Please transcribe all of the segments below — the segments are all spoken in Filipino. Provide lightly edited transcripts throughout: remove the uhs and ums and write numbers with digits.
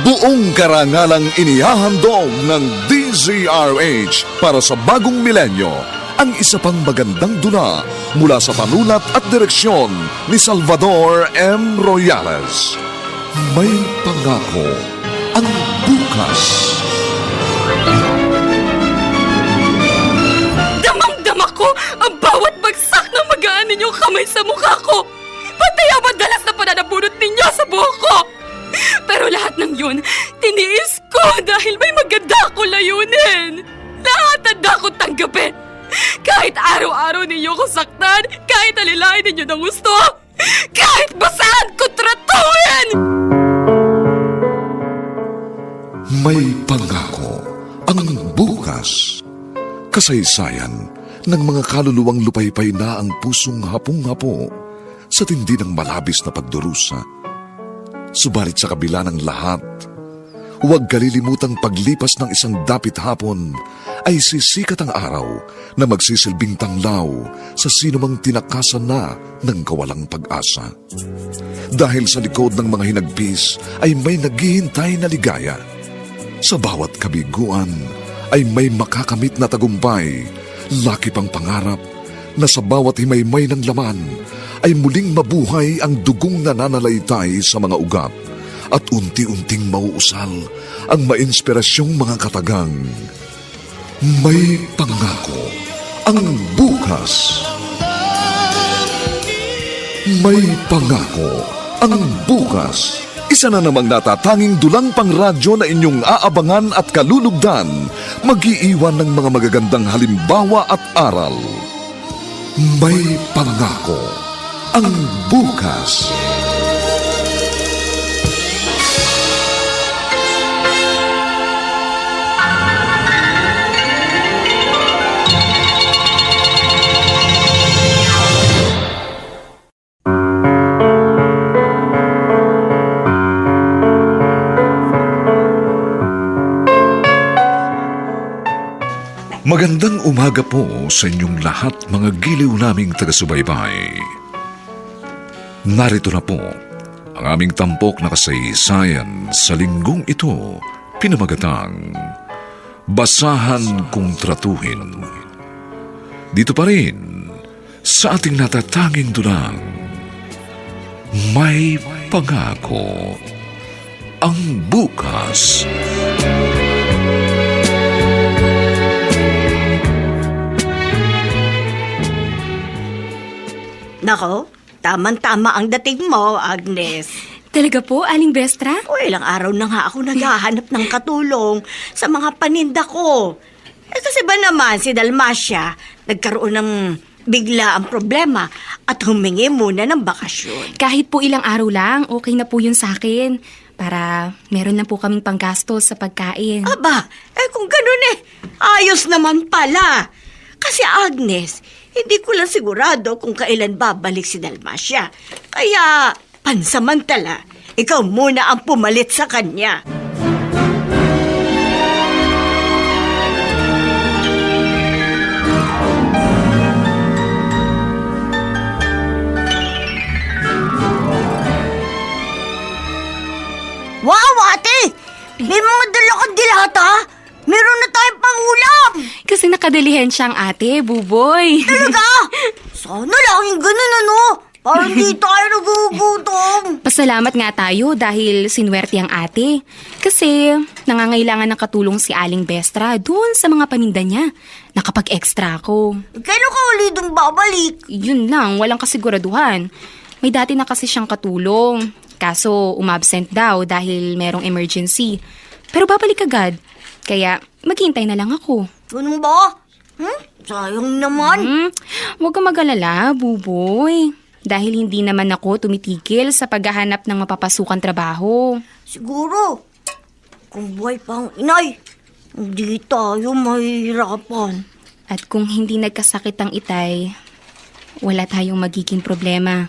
Buong karangalang inihahandog ng DZRH para sa bagong milenyo ang isa pang magandang dula mula sa panulat at direksyon ni Salvador M. Royales. May pangako ang bukas. Damang-dama ko ang bawat bagsak ng magaan ninyong kamay sa mukha ko. Pati ang madalas na pananabunot ninyo sa buhok ko. Pero lahat ng yun, tiniis ko dahil may maganda akong layunin. Lahat handa ko tanggapin. Kahit araw-araw ninyo ko saktan, kahit alilain ninyo ng gusto, kahit basahan ko tratuhin! May pangako ang bukas. Kasaysayan ng mga kaluluwang lupaypay na ang pusong hapong-hapo sa tindi ng malabis na pagdurusa. Subalit sa kabila ng lahat, huwag kalilimutang paglipas ng isang dapit hapon ay sisikat ang araw na magsisilbing tanglaw sa sinumang tinakasan na ng kawalang pag-asa. Dahil sa likod ng mga hinagpis ay may naghihintay na ligaya. Sa bawat kabiguan ay may makakamit na tagumpay, laki pang pangarap na sa bawat himaymay ng laman ay muling mabuhay ang dugong nananalaytay sa mga ugat at unti-unting mauusal ang mainspirasyong mga katagang. May pangako ang bukas. May pangako ang bukas. Isa na namang natatanging dulang pangradyo na inyong aabangan at kalulugdan, mag-iiwan ng mga magagandang halimbawa at aral. May pangako ang bukas. Magandang umaga po sa inyong lahat, mga giliw naming taga-subaybay. Narito na po ang aming tampok na kasaysayan sa linggong ito, pinamagatang Basahan Kung Tratuhin. Dito pa rin sa ating natatanging dulang May Pangako ang Bukas. Nako, tamang-tama ang dating mo, Agnes. Talaga po, Aling Bestra? O ilang araw na nga ako naghahanap ng katulong sa mga paninda ko. Kasi ba naman si Dalmacia nagkaroon ng bigla ang problema at humingi muna ng bakasyon. Kahit po ilang araw lang, okay na po yun sa akin. Para meron na po kaming panggastos sa pagkain. Aba, kung ganun ayos naman pala. Kasi Agnes, hindi ko lang sigurado kung kailan babalik si Dalmacia. Kaya, pansamantala, ikaw muna ang pumalit sa kanya. Wow, ate! May mga dala kang dilata! Meron na tayong pangulam! Kasi nakadilihensya ang ate, Buboy. Talaga? Sana lang yung ganun, Parang di tayo nagugutom. Pasalamat nga tayo dahil sinwerte ang ate. Kasi nangangailangan ng katulong si Aling Bestra doon sa mga paninda niya. Nakapag-extra ako. Kailan ka ulit dun babalik? Yun lang, walang kasiguraduhan. May dati na kasi siyang katulong. Kaso umabsent daw dahil merong emergency. Pero babalik agad. Kaya maghintay na lang ako. Ganun ba? Sayang naman. Huwag kang mag-alala, Buboy. Dahil hindi naman ako tumitigil sa paghahanap ng mapapasukan trabaho. Siguro, kung buhay pa ang inay, hindi tayo mahihirapan. At kung hindi nagkasakit ang itay, wala tayong magiging problema.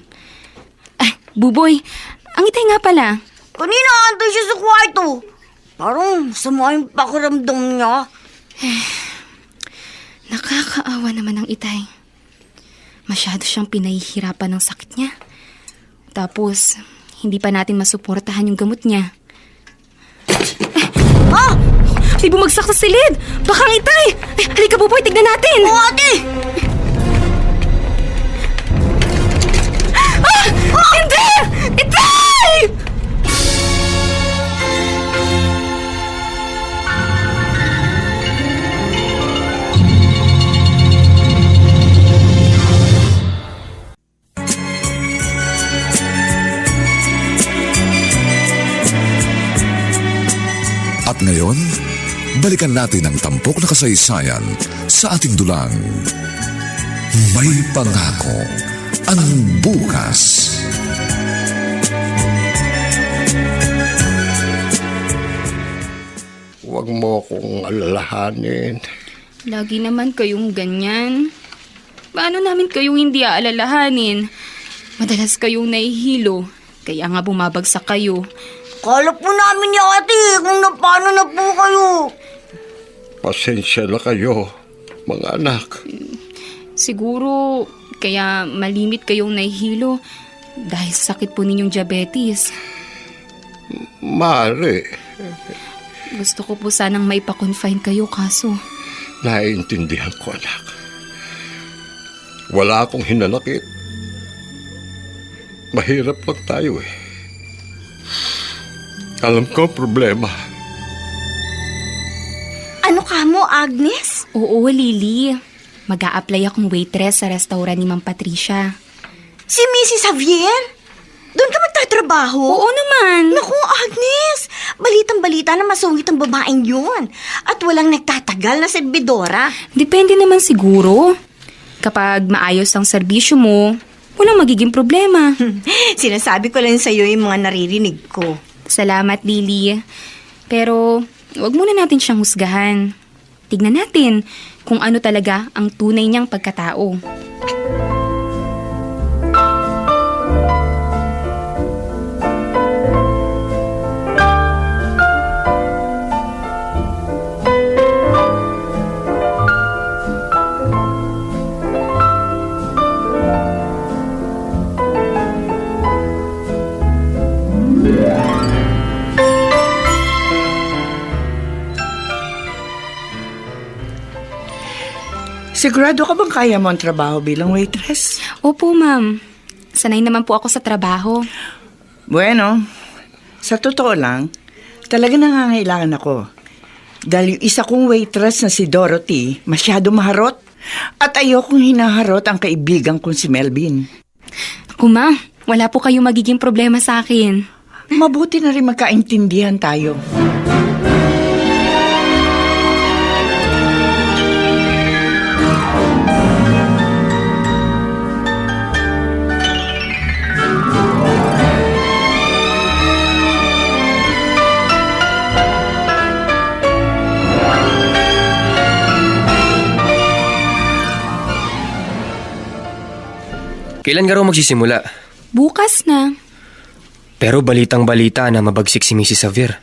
Buboy, ang itay nga pala. Kanina antay siya sa kwarto. Parang masama yung pakiramdam niya. Nakakaawa naman ang itay. Masyado siyang pinahihirapan ng sakit niya. Tapos, hindi pa natin masuportahan yung gamot niya. May bumagsak sa silid! Baka ang itay! Ay, halika Buboy, tignan natin! Oo, ate! Hindi! Itay! At ngayon, balikan natin ang tampok na kasaysayan sa ating dulang. May pangako ang bukas. Huwag mo akong alalahanin. Lagi naman kayong ganyan. Paano namin kayo hindi aalalahanin? Madalas kayong nahihilo, kaya nga bumabagsak kayo. Kala po namin ni ate kung paano na po kayo. Pasensya na kayo, mga anak. Siguro, kaya malimit kayong nahihilo dahil sa sakit po ninyong diabetes. Maaari, Gusto ko po sanang maipa-confine kayo kaso naiintindihan ko, anak. Wala akong hinanakit. Mahirap lang tayo eh. Alam ko ang problema. Ano ka mo, Agnes? Oo, Lily. Mag-a-apply akong waitress sa restaurant ni Ma'am Patricia. Si Mrs. Javier? Doon ka magtatrabaho? Oo naman. Naku, Agnes! Balitang-balita na masungit ang babaeng yun. At walang nagtatagal na serbidora. Depende naman siguro. Kapag maayos ang serbisyo mo, walang magiging problema. Sinasabi ko lang sa'yo yung mga naririnig ko. Salamat, Lily. Pero, wag muna natin siyang husgahan. Tignan natin kung ano talaga ang tunay niyang pagkatao. Sigurado ka bang kaya mo ang trabaho bilang waitress? Opo, ma'am. Sanay naman po ako sa trabaho. Bueno, sa totoo lang, talaga nangangailangan ako. Dahil yung isa kong waitress na si Dorothy, masyado maharot. At ayokong hinaharot ang kaibigan kong si Melvin. Ma, wala po kayong magiging problema sa akin. Mabuti na rin magkaintindihan tayo. Kailan ka raw magsisimula? Bukas na. Pero balitang-balita na mabagsik si Mrs. Xavier.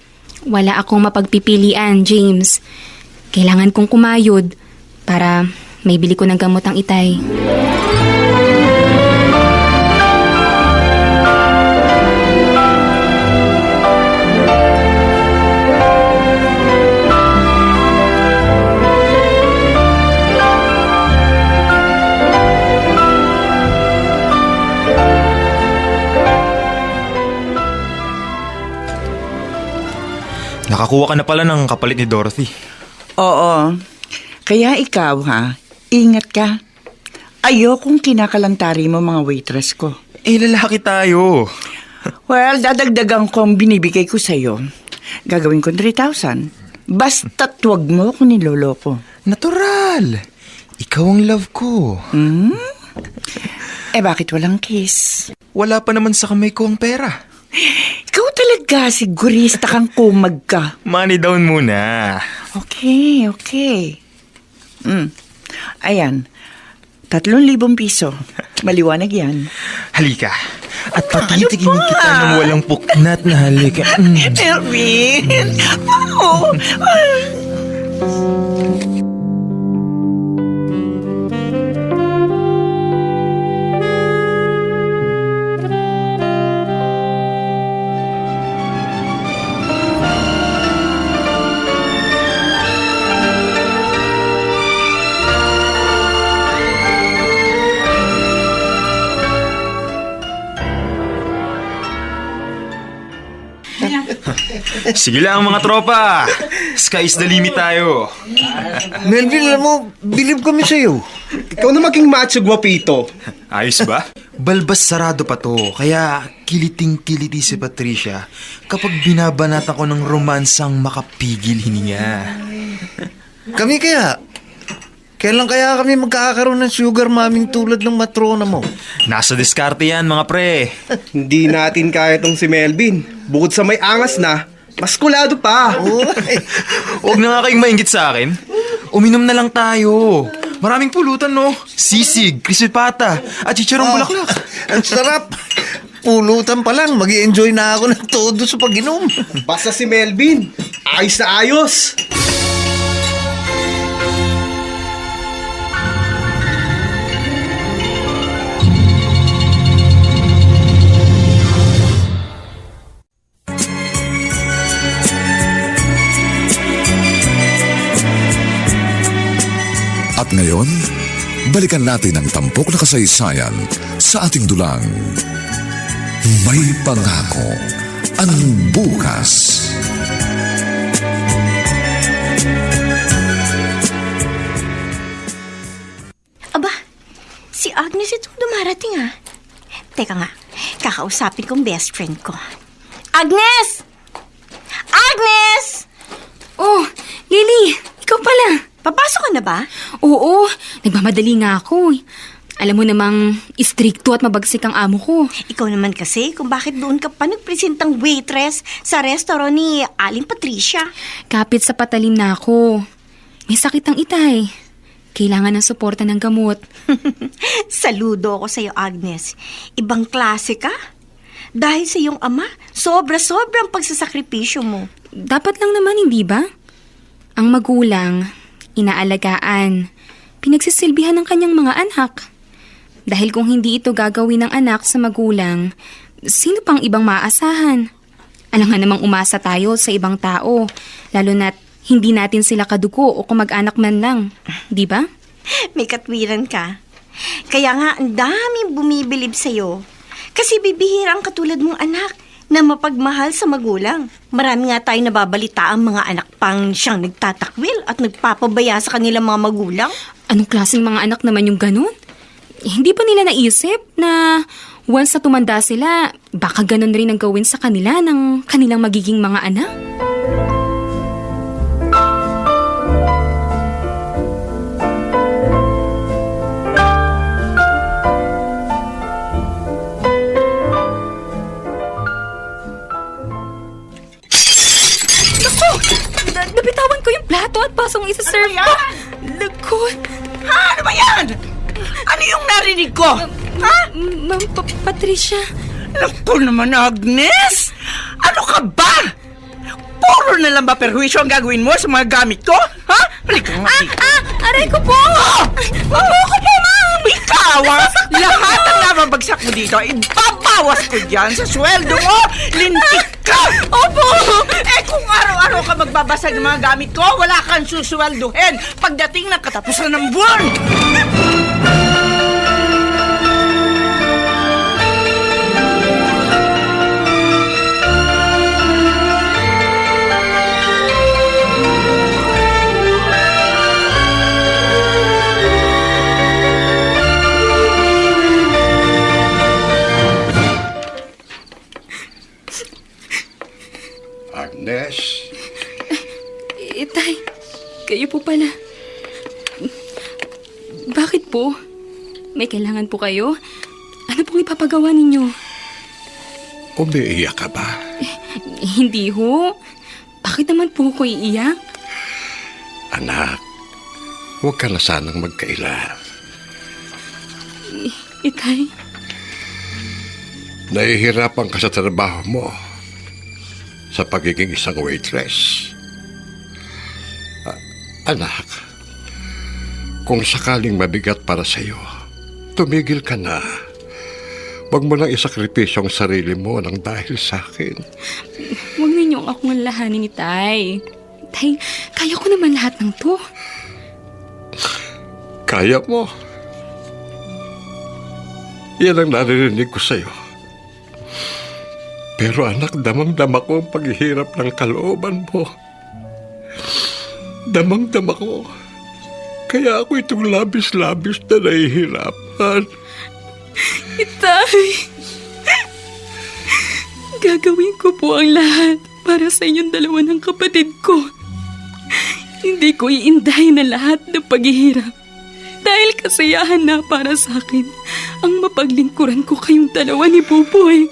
Wala akong mapagpipilian, James. Kailangan kong kumayod para may bili ko ng gamot ang itay. Nakakuha ka na pala ng kapalit ni Dorothy. Oo. Kaya ikaw ingat ka. Ayokong kinakalantari mo mga waitress ko. Eh, lalaki tayo. Well, dadagdagan ko ang binibigay ko sa'yo. Gagawin ko 3,000. Basta't wag mo ako niloloko. Natural. Ikaw ang love ko. Eh bakit walang kiss? Wala pa naman sa kamay ko ang pera. Ikaw talaga, sigurista kang kumag ka. Money down muna. Okay. Ayan, 3,000 piso. Maliwanag yan. Halika. At papantigin kita ng walang puknat na halika. Melvin! Oh. Sige lang mga tropa. Sky's the limit tayo. Melvin, alam mo, bilib kami sa'yo. Ikaw na maging macho guwapito. Ayos ba? Balbas sarado pa to, kaya kiliting-kiliti si Patricia kapag binabanatan ko ng romansang makapigil hininga. Kami kaya? Kailan kaya kami magkakaroon ng sugar maming tulad ng matrona mo? Nasa diskarte yan mga pre. Hindi natin kaya tong si Melvin. Bukod sa may angas na, mas kulado pa. Huwag na nga kayong mainggit sa akin. Uminom na lang tayo. Maraming pulutan, no? Sisig, krisipata, at chicharong bulaklak. Ang sarap! Pulutan pa lang, mag-i-enjoy na ako ng todo sa pag-inom. Basta si Melvin, ayos na ayos. At ngayon, balikan natin ang tampok na kasaysayan sa ating dulang. May pangako ang bukas. Aba, si Agnes itong dumarating ah. Teka nga, kakausapin kong best friend ko. Agnes! Agnes! Oh, Lily, ikaw pala. Papasok ka na ba? Oo, nagmamadali nga ako. Alam mo namang istrikto at mabagsik ang amo ko. Ikaw naman kasi kung bakit doon ka pa nagpresentang waitress sa restaurant ni Aling Patricia. Kapit sa patalim na ako. May sakit ang itay. Kailangan ng suporta ng gamot. Saludo ako sa'yo, Agnes. Ibang klase ka. Dahil sa iyong ama, sobra-sobrang pagsasakripisyo mo. Dapat lang naman, hindi ba? Ang magulang, inaalagaan, pinagsisilbihan ng kanyang mga anak. Dahil kung hindi ito gagawin ng anak sa magulang, sino pang ibang maaasahan? Alam nga namang umasa tayo sa ibang tao, lalo na't hindi natin sila kadugo o kamag-anak man lang, di ba? May katwiran ka. Kaya nga, ang daming bumibilib sa'yo. Kasi bibihira ang katulad mong anak na mapagmahal sa magulang. Marami nga tayo nababalita ang mga anak pang siyang nagtatakwil at nagpapabaya sa kanilang mga magulang. Anong klaseng mga anak naman yung ganun? Hindi pa nila naisip na once na tumanda sila, baka ganun rin ang gawin sa kanila ng kanilang magiging mga anak? Nabitawan ko yung plato at pasong isa-serve ko. Lagot. Ha? Ano ba yan? Ano yung narinig ko? Ha? Ma'am Patricia. Naku naman, Agnes! Ano ka ba? Puro na lang ba perwisyo ang gagawin mo sa mga gamit ko? Ha? Halika nga dito. Aray ko po! Opo ko po, ma'am! Ikaw, lahat ng nababagsak mo dito, ibabawas ko dyan sa sweldo mo! Lintik ka! Opo! Eh kung araw-araw ka magbabasag ng mga gamit ko, wala kang susweldohin pagdating ng katapusan ng buwan! Agnes, Itay, kayo po pala. Bakit po? May kailangan po kayo? Ano pong ipapagawa ninyo? umiiyak ka ba? Hindi ho. Bakit naman po ko iiyak? Anak, huwag ka na sanang magkaila. Itay, Nahihirapan ka sa trabaho mo sa pagiging isang waitress. Anak, kung sakaling mabigat para sa iyo, tumigil ka na. Huwag mo nang isakripisyo ang sarili mo nang dahil sa akin. huwag ninyong akong alalahanin, Itay. Itay, kaya ko naman lahat ng to. Kaya mo. Yan ang naririnig ko sa'yo. Pero anak, damang-dama ko ang paghihirap ng kalooban mo. Damang-dama ko. Kaya ako itong labis-labis na nahihirapan. Itay, gagawin ko po ang lahat para sa inyong dalawa ng kapatid ko. Hindi ko iindahin na lahat ng paghihirap. Dahil kasiyahan na para sa akin ang mapaglingkuran ko kayong dalawa ni Buboy.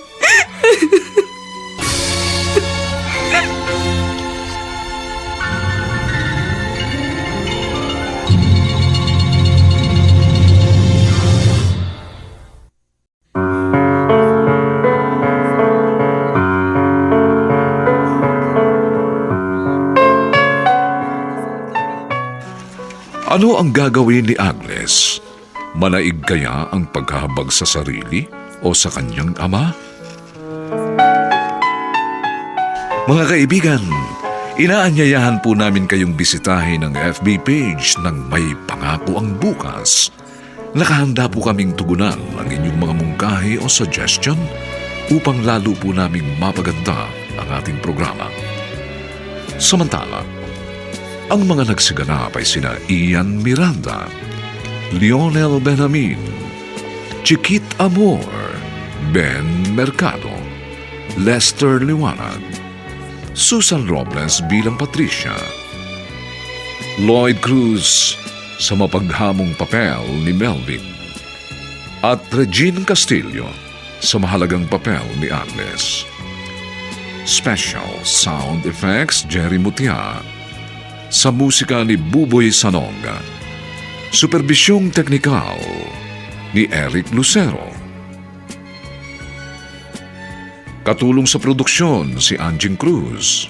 Ano ang gagawin ni Agnes? Manaig kaya ang paghahabag sa sarili o sa kanyang ama? Mga kaibigan, inaanyayahan po namin kayong bisitahin ang FB page ng May Pangako ang Bukas. Nakahanda po kaming tugunan ang inyong mga mungkahi o suggestion upang lalo po naming mapaganda ang ating programa. Samantala, ang mga nagsiganap ay sina Ian Miranda, Lionel Benjamin, Chiquit Amor, Ben Mercado, Lester Liwanag, Susan Robles bilang Patricia, Lloyd Cruz sa mapaghamong papel ni Melvin, at Regine Castillo sa mahalagang papel ni Agnes. Special Sound Effects Jerry Mutia, sa musika ni Buboy Sanonga. Superbisyong teknikal ni Eric Lucero. Katulong sa produksyon si Anjing Cruz.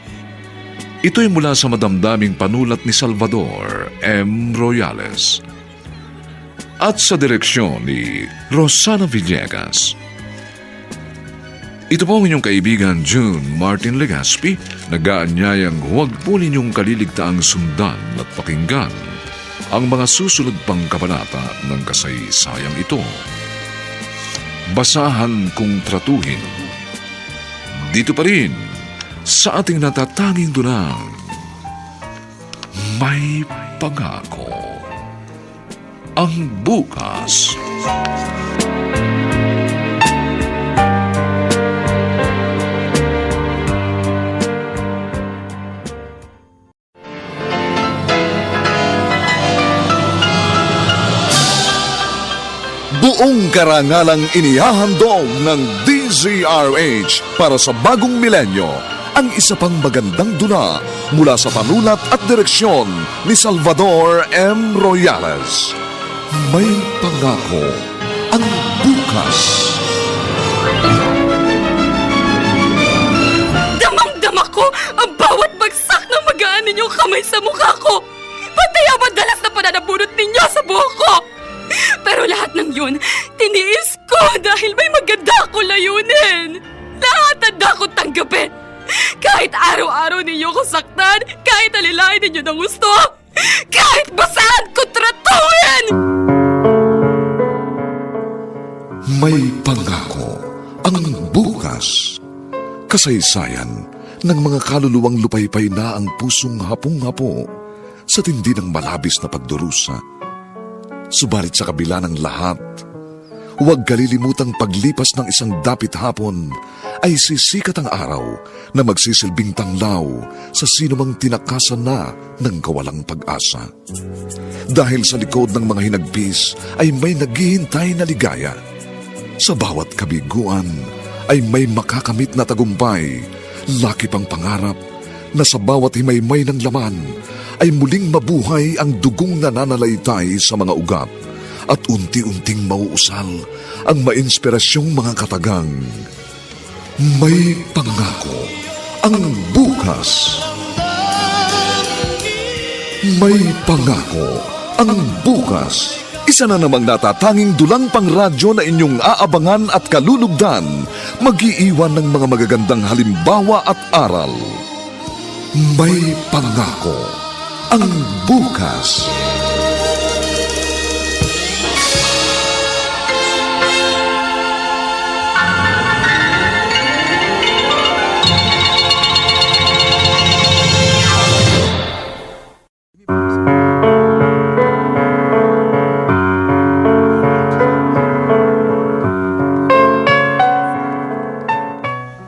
Ito'y mula sa madamdaming panulat ni Salvador M. Royales. At sa direksyon ni Rosana Villegas. Ito po ang inyong kaibigan June Martin Legaspi, nag-aanyayang huwag po ninyong kaliligtaang sundan at pakinggan ang mga susunod pang kabanata ng kasaysayang ito. Basahan kung tratuhin. Dito pa rin sa ating natatanging dunang May Pangako ang Bukas. Buong karangalang inihahandog ng DZRH para sa bagong milenyo ang isa pang magandang dula mula sa panulat at direksyon ni Salvador M. Royales. May Pangako ang Bukas. Damang-dama ko ang bawat bagsak ng magaan ninyong kamay sa mukha ko. Pati ang madalas na pananabunot ninyo sa buhok ko. Pero lahat ng yun, tiniis ko dahil may maganda akong layunin. Lahat handa ko tanggapin. Kahit araw-araw ninyo ko saktan, kahit alilain ninyo ng gusto, kahit basahan ko tratuhin! May Pangako ang Bukas. Kasaysayan ng mga kaluluwang lupaypay na ang pusong hapong-hapo sa tindi ng malabis na pagdurusa. Subalit sa kabila ng lahat, huwag kalilimutang paglipas ng isang dapit hapon ay sisikat ang araw na magsisilbing tanglaw sa sinumang tinakasan na ng kawalang pag-asa. Dahil sa likod ng mga hinagpis ay may naghihintay na ligaya. Sa bawat kabiguan ay may makakamit na tagumpay, laki pang pangarap na sa bawat himaymay ng laman ay muling mabuhay ang dugong nananalaytay sa mga ugat at unti-unting mauusal ang mainspirasyong mga katagang. May Pangako ang Bukas. May Pangako ang Bukas. Isa na namang natatanging dulang pangradyo na inyong aabangan at kalulugdan, mag-iiwan ng mga magagandang halimbawa at aral. May Pangako ang Bukas.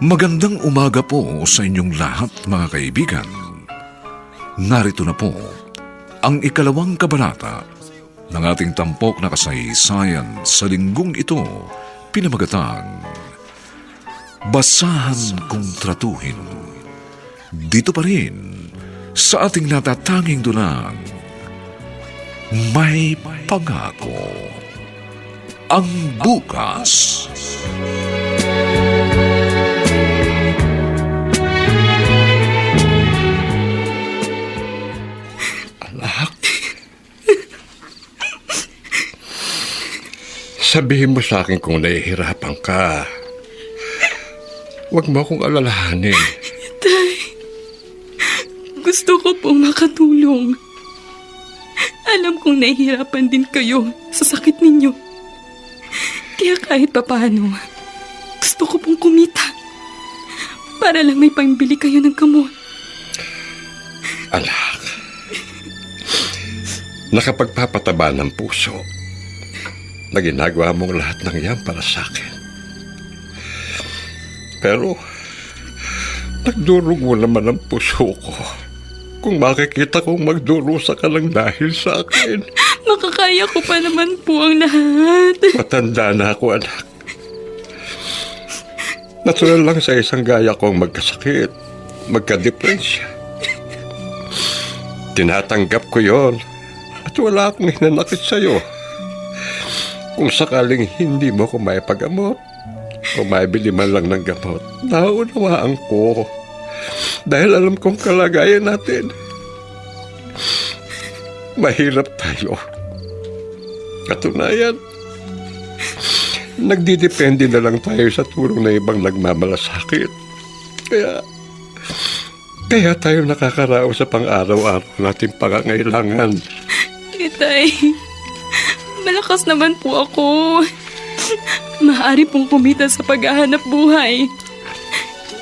Magandang umaga po sa inyong lahat, mga kaibigan. Narito na po ang ikalawang kabanata ng ating tampok na kasaysayan sa linggong ito, pinamagatang Basahan Kong Tratuhin. Dito pa rin sa ating natatanging dulang May Pangako. Ang bukas. Sabihin mo sa akin kung nahihirapan ka. Huwag mo akong alalahanin. Tay, gusto ko pong makatulong. Alam kong nahihirapan din kayo sa sakit ninyo. Kaya kahit papaano, gusto ko pong kumita. Para lang may pambili kayo ng gamot. Anak, nakapagpapataba ng puso na ginagawa mong lahat ng yan para sa akin. Pero, nagdurog mo naman ang puso ko kung makikita kong magdurusa ka lang dahil sa akin. Makakaya ko pa naman po ang lahat. Matanda na ako, anak. Natural lang sa isang gaya kong magkasakit, magka-depresya. Tinatanggap ko yon at wala akong hinanakit sa'yo. Kung sakaling hindi mo ko maipagamot o maibili man lang ng gamot, naunawaan ko. Dahil alam kong kalagayan natin. Mahirap tayo. Katunayan, nagdidepende na lang tayo sa tulong na ibang nagmamalasakit. Kaya tayo nakakaraos sa pang-araw-araw nating pangangailangan. Itay, malakas naman po ako. Maaari pong kumita sa paghahanap buhay.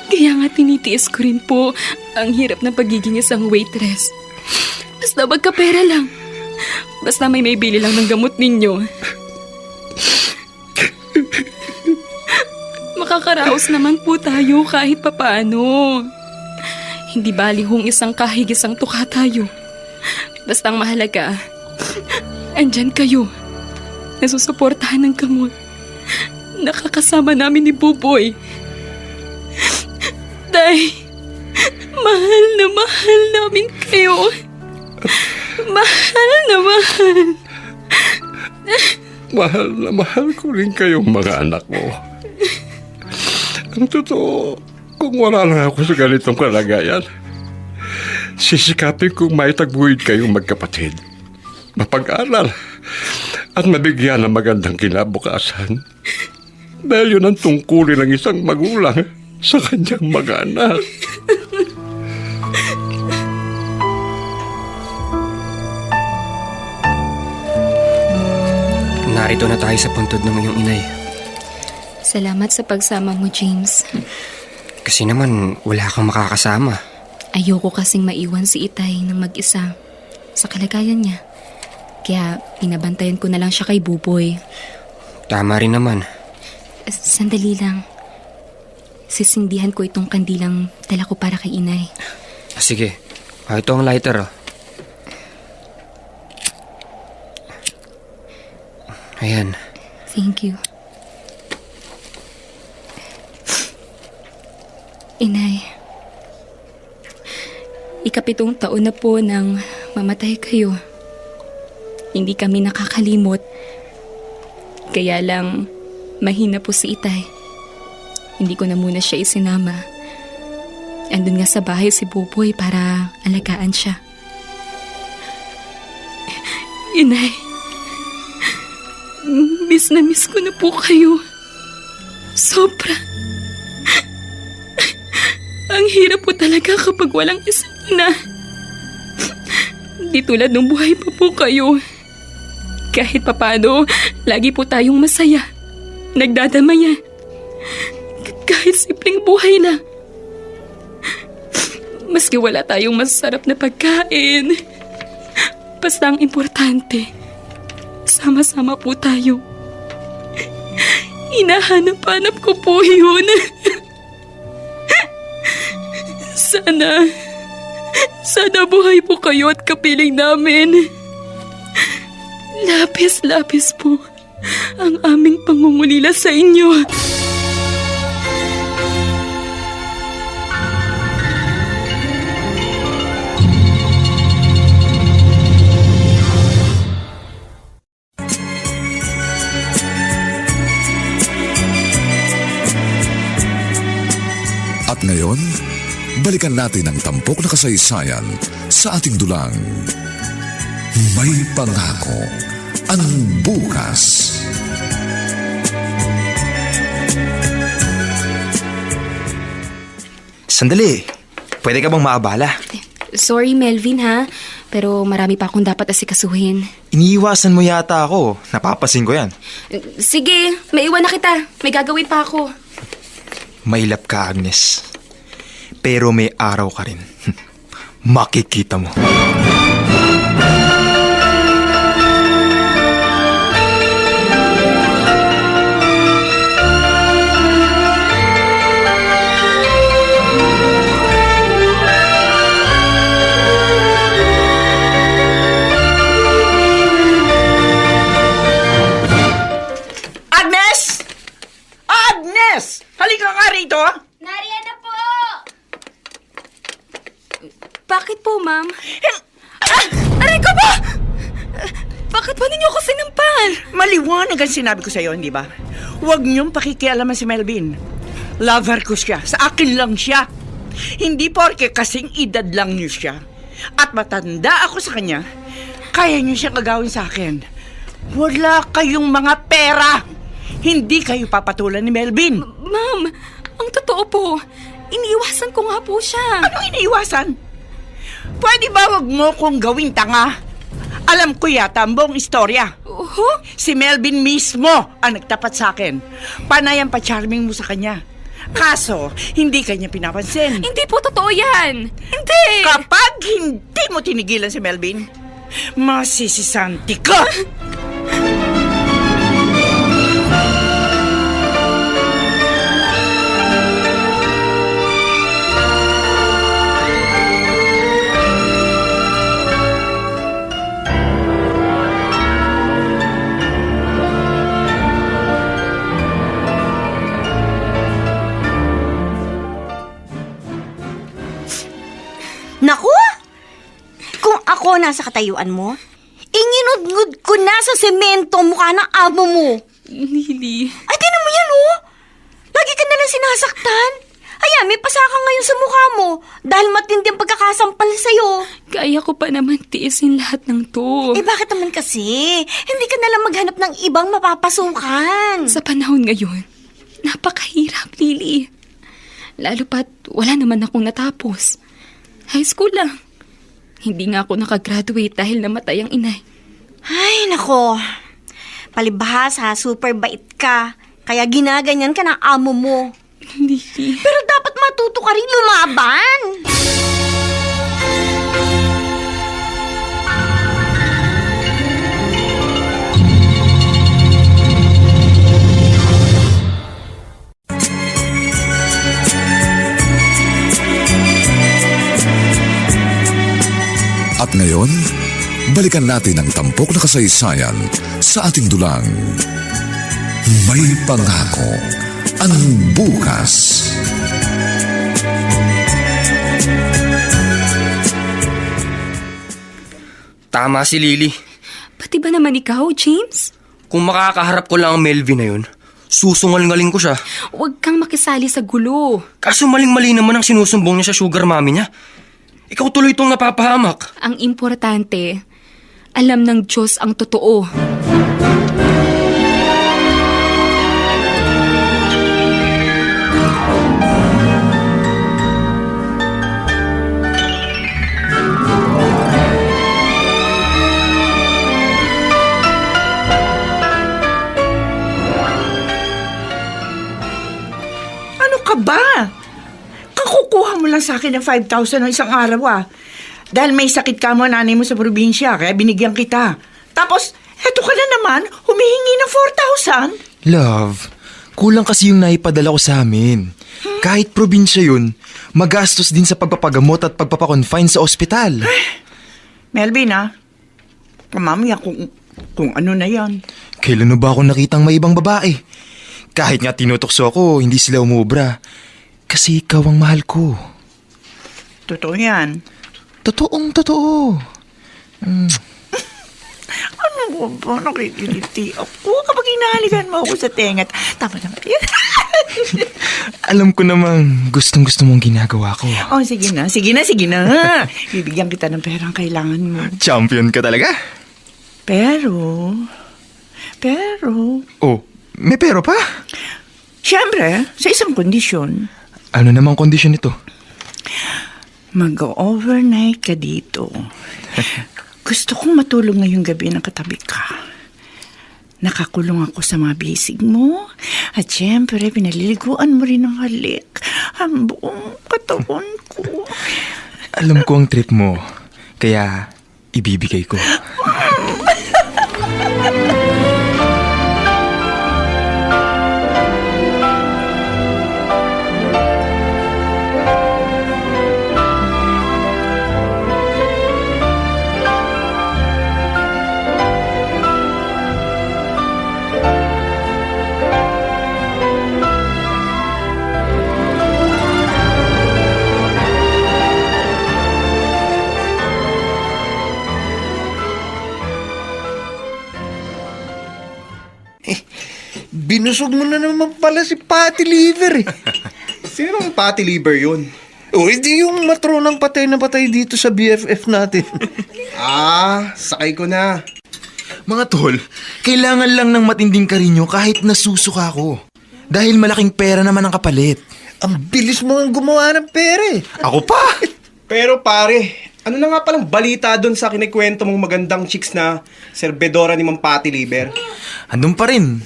Kaya nga tinitiis ko rin po ang hirap ng pagiging isang waitress. Basta magkapera lang. Basta may bili lang ng gamot ninyo. Makakaraos naman po tayo kahit papaano. Hindi bali hong isang kahig isang tuka tayo. Basta ang mahalaga, andyan kayo. Nasusuportahan ng gamot. Nakakasama namin ni Buboy. Tay, mahal namin kayo. Mahal na mahal. Mahal na mahal ko rin kayong mga anak mo. Ang totoo, kung wala lang ako sa ganitong kalagayan, sisikapin kong maitagbuhin kayong magkapatid, mapag-aral, at mabigyan ng magandang kinabukasan. Dahil yun ang tungkulin ng isang magulang sa kanyang mga anak. Narito na tayo sa puntod ng iyong inay. Salamat sa pagsama mo, James. Kasi naman, wala kang makakasama. Ayoko kasing maiwan si Itay ng mag-isa sa kalagayan niya. Kaya pinabantayan ko na lang siya kay Buboy. Tama rin naman. Sandali lang. Sisindihan ko itong kandilang dala ko para kay Inay. Sige, ito ang lighter. Ayan. Thank you. Inay, 7 taon na po nang mamatay kayo. Hindi kami nakakalimot. Kaya lang, mahina po si Itay. Hindi ko na muna siya isinama. Andun nga sa bahay si Buboy para alagaan siya. Inay, miss na miss ko na po kayo. Sobra. Ang hirap po talaga kapag walang isang ina. Di tulad nung buhay pa po kayo. Kahit papano, lagi po tayong masaya. Nagdadamaya. Kahit simpleng buhay lang. Maski wala tayong masarap na pagkain. Basta ang importante, sama-sama po tayo. Hinahanap-hanap ko po yun. Sana buhay po kayo at kapiling namin. Lapis-lapis po ang aming pangungulila sa inyo. At ngayon, balikan natin ang tampok na kasaysayan sa ating dulang. May pangako ang bukas. Sandali, pwede ka bang maabala? Sorry, Melvin, ha? Pero marami pa akong dapat asikasuhin. Iniiwasan mo yata ako. Napapasin ko yan. Sige, maiwan na kita. May gagawin pa ako. Mailap ka, Agnes. Pero may araw ka rin. Makikita mo. Agnes! Agnes! Halika nga rito! Nariyan na po! Bakit po, ma'am? Aray ko ba? Bakit ba ninyo ako sinampal? Maliwanag ang sinabi ko sa'yo, hindi ba? Huwag niyong pakikialaman si Melvin. Lover ko siya. Sa akin lang siya. Hindi porke kasing edad lang niyo siya. At matanda ako sa kanya, kaya niyo siyang agawin sa akin. Wala kayong mga pera. Hindi kayo papatulan ni Melvin. Ma'am, ang totoo po, iniiwasan ko nga po siya. Anong iniiwasan? Pwede ba wag mo kong gawing tanga? Alam ko yata ang buong istorya. Si Melvin mismo ang nagtapat sa akin. Panay ang pa-charming mo sa kanya. Kaso, hindi kanya pinapansin. Hindi po totoo yan. Hindi. Kapag hindi mo tinigilan si Melvin, masisisanti ka! Naku! Kung ako nasa katayuan mo, inginudngud ko na sa semento mukha ng amo mo. Lily. Ay, tinan mo yan, oh! Lagi ka nalang sinasaktan. Ayan, may pasaka ngayon sa mukha mo dahil matindi ang pagkakasampal sa'yo. Kaya ko pa naman tiisin lahat ng to. Eh, bakit naman kasi? Hindi ka nalang maghanap ng ibang mapapasukan. Sa panahon ngayon, napakahirap, Lily. Lalo pat wala naman akong natapos. High school lang. Hindi nga ako nakagraduate dahil namatay ang inay. Ay, nako. Palibhas ha, super bait ka. Kaya ginaganyan ka ng amo mo. Lily. Pero dapat matuto ka rin lumaban. At ngayon, balikan natin ang tampok na kasaysayan sa ating dulang. May pangako ang bukas. Tama si Lily. Pati ba naman ikaw, James? Kung makakaharap ko lang ang Melvin na yun, susungal-ngaling ko siya. Huwag kang makisali sa gulo. Kaso maling-mali naman ang sinusumbong niya sa sugar mommy niya. Ikaw tuloy itong napapahamak. Ang importante, alam ng Diyos ang totoo. Ano ka ba? Kakukuha mo lang sa akin ng 5,000 ng isang araw Dahil may sakit ka mo nanay mo sa probinsya, kaya binigyan kita. Tapos, eto ka na naman, humihingi ng 4,000. Love, kulang kasi yung naipadala ko sa amin. Kahit probinsya yun, Magastos din sa pagpapagamot at pagpapakonfine sa ospital. Melvin, mamaya kung ano na yan. Kailan mo ba ako nakitang may ibang babae? Kahit nga tinutokso ko, hindi sila umubra. Kasi ikaw ang mahal ko. Totoo yan. Totoong totoo. Ano ba? Nakikiliti ako kapag hinahalikan mo ako sa tenga. Tama naman yan. Alam ko namang gustong-gusto mong ginagawa ko. Oh, sige na. Bibigyan kita ng perang kailangan mo. Champion ka talaga. Pero... Oh, may pero pa? Siyempre, sa isang kondisyon. Ano namang kondisyon ito? Mag-overnight ka dito. Gusto kong matulog ngayong gabi na katabi ka. Nakakulong ako sa mga bisig mo. At syempre, pinaliliguan mo rin ng halik ang buong katawan ko. Alam ko ang trip mo, kaya ibibigay ko. Binusog mo na naman pala si Patty Liver eh. Sino ang Patty Liver yun? O, hindi yung matronang patay na patay dito sa BFF natin. Sakay ko na. Mga tol, kailangan lang ng matinding karinyo kahit nasusuka ko. Dahil malaking pera naman ang kapalit. Ang bilis mo ang gumawa ng pera eh. Ako pa! Pero pare, ano na nga palang balita doon sa kinikwento mong magandang chicks na serbedora ni Mang Patty Liver? Andun pa rin.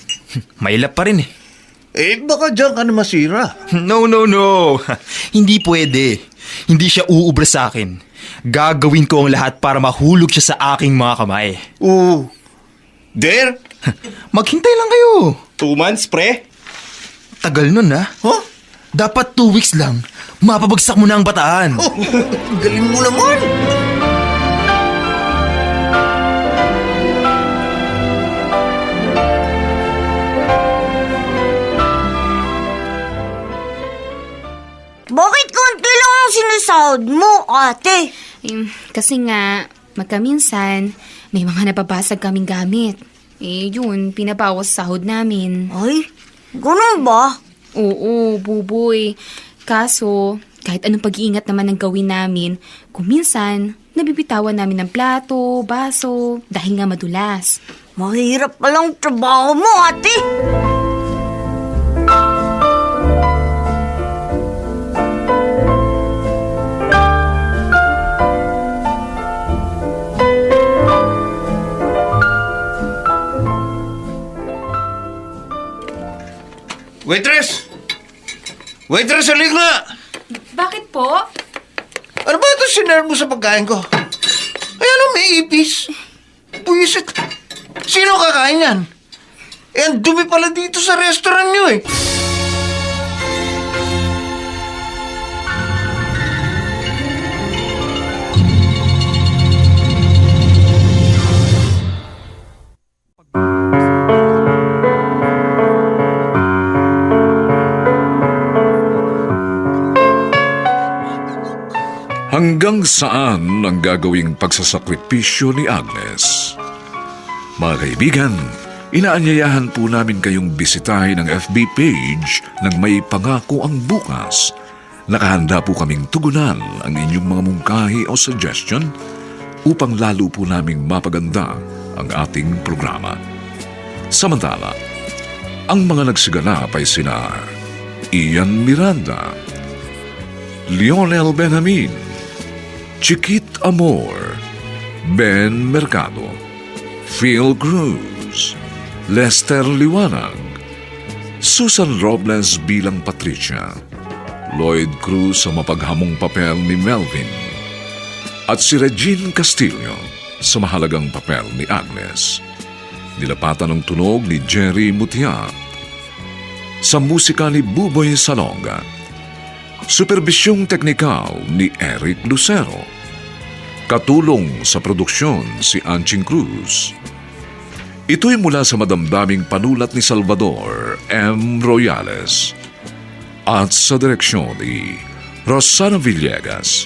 Mailap pa rin eh. Eh, baka dyan ka na masira. No. Hindi pwede. Hindi siya uubra sa akin. Gagawin ko ang lahat para mahulog siya sa aking mga kamay. Oo. There? Maghintay lang kayo. 2 months, pre? Tagal nun Huh? Dapat 2 weeks lang. Mapabagsak mo na ang bataan. Oh, galing mo naman. Bakit konti lang ang sinasahod mo, ate? Kasi nga, magkaminsan, may mga nababasag kaming gamit. Yun, pinabawas sa sahod namin. Ay, ganun ba? Oo, buboy. Kaso, kahit anong pag-iingat naman ang gawin namin, kung minsan, nabibitawan namin ng plato, baso, dahil nga madulas. Mahirap palang trabaho mo, ate. Waitress! Waitress, halika nga! Bakit po? Ano ba ito sinerve mo sa pagkain ko? Ay, ano, may ipis? Buisit. Sino kakain yan? Eh, ang dumi pala dito sa restaurant nyo eh. Hanggang saan ang gagawing pagsasakripisyo ni Agnes? Mga kaibigan, inaanyayahan po namin kayong bisitahin ang FB page ng May Pangako ang Bukas. Nakahanda po kaming tugunan ang inyong mga mungkahi o suggestion upang lalo po naming mapaganda ang ating programa. Samantala, ang mga nagsiganap ay sina Ian Miranda, Lionel Benjamin, Chiquit Amor, Ben Mercado, Phil Cruz, Lester Liwanag, Susan Robles bilang Patricia, Lloyd Cruz sa mapaghamong papel ni Melvin, at si Regine Castillo sa mahalagang papel ni Agnes. Nilapatan ng tunog ni Jerry Mutia. Sa musika ni Buboy Salonga. Superbisyong teknikal ni Eric Lucero. Katulong sa produksyon si Anching Cruz. Ito'y mula sa madamdaming panulat ni Salvador M. Royales at sa direksyon ni Rosana Villegas.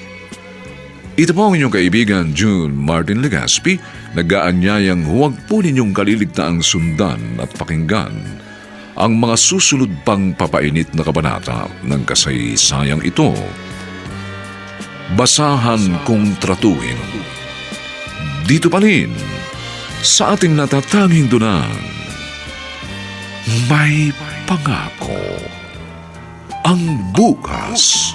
Ito po ang inyong kaibigan June Martin Legaspi, nag-aanyayang huwag po ninyong kaliligtaang sundan at pakinggan ang mga susunod pang papainit na kabanata ng kasaysayang ito. Basahan kung tratuhin. Dito pa rin sa ating natatanging dunang may pangako ang bukas.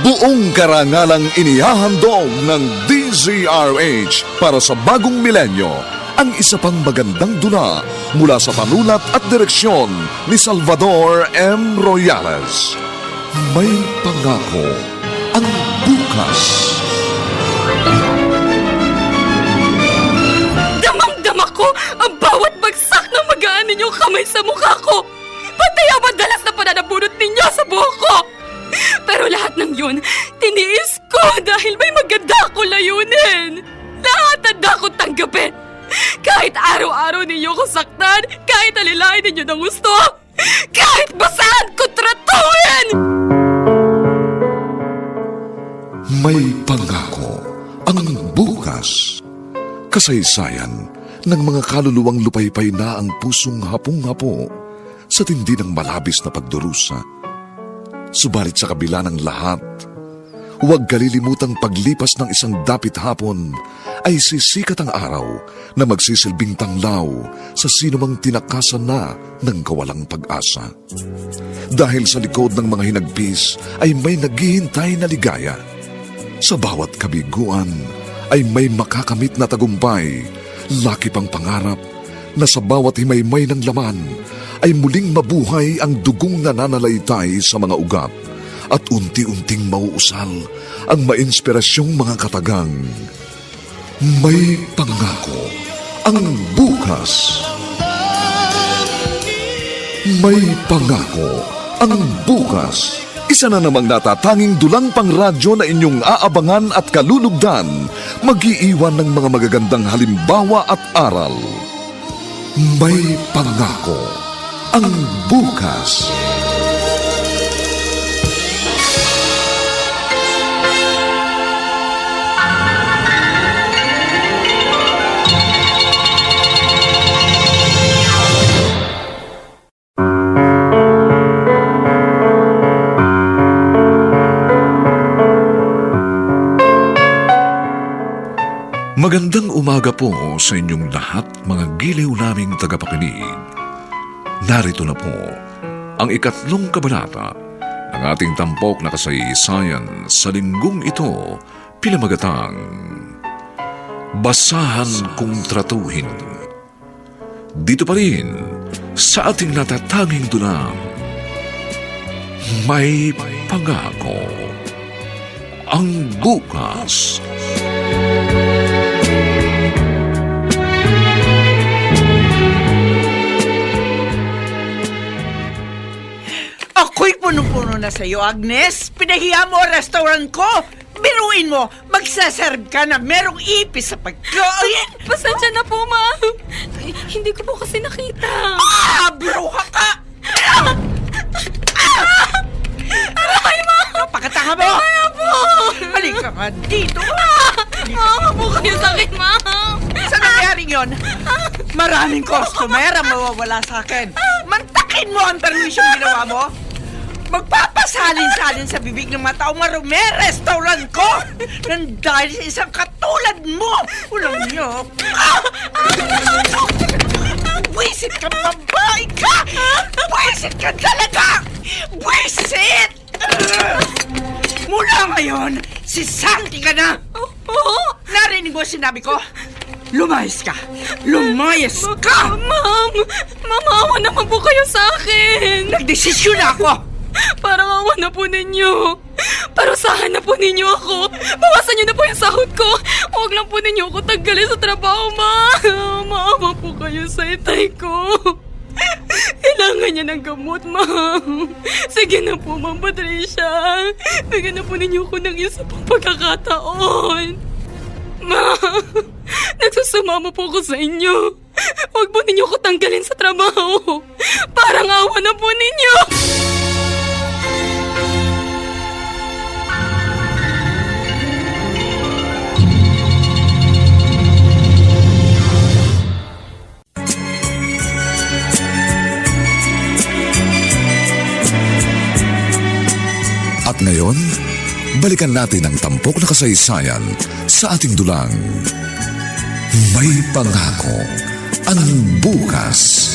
Buong karangalang inihahandog ng DZRH para sa bagong milenyo ang isa pang magandang dula mula sa panulat at direksyon ni Salvador M. Royales. May pangako ang bukas. Damang-dama ko ang bawat bagsak ng magaan ninyong kamay sa mukha ko. Pati ang madalas na pananabunot ninyo sa buhok ko. Pero lahat ng yun, tiniis ko dahil may maganda akong layunin. Lahat handa ko tanggapin. Kahit araw-araw ninyo ko saktan, kahit alilain ninyo ng gusto, kahit basahan ko tratuhin! May pangako ang bukas. Kasaysayan ng mga kaluluwang lupaypay na ang pusong hapong-hapo sa tindi ng malabis na pagdurusa. Subalit sa kabila ng lahat, huwag kalilimutang paglipas ng isang dapit hapon ay sisikat ang araw na magsisilbing tanglaw sa sinumang tinakasan na ng kawalang pag-asa. Dahil sa likod ng mga hinagpis ay may naghihintay na ligaya. Sa bawat kabiguan ay may makakamit na tagumpay, laki pang pangarap na sa bawat himaymay ng laman ay muling mabuhay ang dugong nananalaytay sa mga ugat at unti-unting mauusal ang mainspirasyong mga katagang. May pangako ang bukas. May pangako ang bukas. Isa na namang natatanging dulang pangradyo na inyong aabangan at kalulugdan, mag-iiwan ng mga magagandang halimbawa at aral. May pangako ang bukas. Magandang umaga po sa inyong lahat, mga giliw naming tagapakinig. Narito na po ang ikatlong kabanata ng ating tampok na kasaysayan sa linggong ito, pinamagatang Basahan kung tratuhin. Dito pa rin sa ating natatanging dunang may pangako ang bukas. Ako'y puno-puno na sa'yo, Agnes. Pinahiya mo ang restaurant ko. Biruin mo, magsaserve ka na merong ipis sa pagkain. Pasensya na po, ma'am. Hindi ko po kasi nakita. Bruha ka! Aray, ma'am! Pakatanga mo! Kaya po! Halika nga dito. Mama po kayo sakit, ma'am. Sa nangyaring yun, maraming customer ang mawawala sa akin. Mantakin mo ang permisyong ginawa mo. Magpapasalin-salin sa bibig ng mga taong marumi restaurant ko nang dahil sa isang katulad mo. Ulang niyo. Buwisit ka, babae ka! Buwisit ka talaga! Buwisit! Mula ngayon, si Santi ka na! Narinig mo sinabi ko? Lumayas ka! Lumayas ka! Ma'am! Mamawa naman po kayo sa akin! Nagdesisyon na ako! Parang awa na po ninyo. Parusahan na po ninyo ako. Bawasan niyo na po yung sahod ko. Huwag lang po ninyo ako tanggalin sa trabaho, ma. Maawa po kayo sa itay ko. Kailangan niya ng gamot, ma'am. Sige na po, Ma'am Patricia. Bigyan na po ninyo ako ng isa pang pagkakataon. Ma'am, nagsusumama po ako sa inyo. Huwag po ninyo ako tanggalin sa trabaho. Parang awa na po ninyo. At ngayon, balikan natin ang tampok na kasaysayan sa ating dulang. May pangako ang bukas.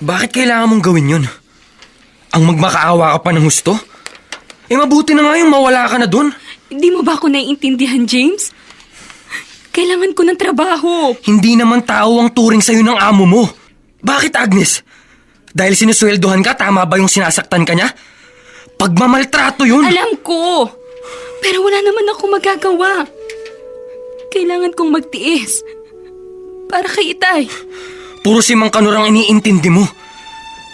Bakit kailangan mong gawin yun? Ang magmakaawa ka pa ng husto? Mabuti na nga yung mawala ka na dun. Hindi mo ba ako naiintindihan, James? Kailangan ko ng trabaho. Hindi naman tao ang turing sa'yo ng amo mo. Bakit, Agnes? Dahil sinusweldohan ka, tama ba yung sinasaktan ka niya? Pagmamaltrato yun! Alam ko! Pero wala naman ako magagawa. Kailangan kong magtiis. Para kay Itay. Puro si Mang Kanor ang iniintindi mo.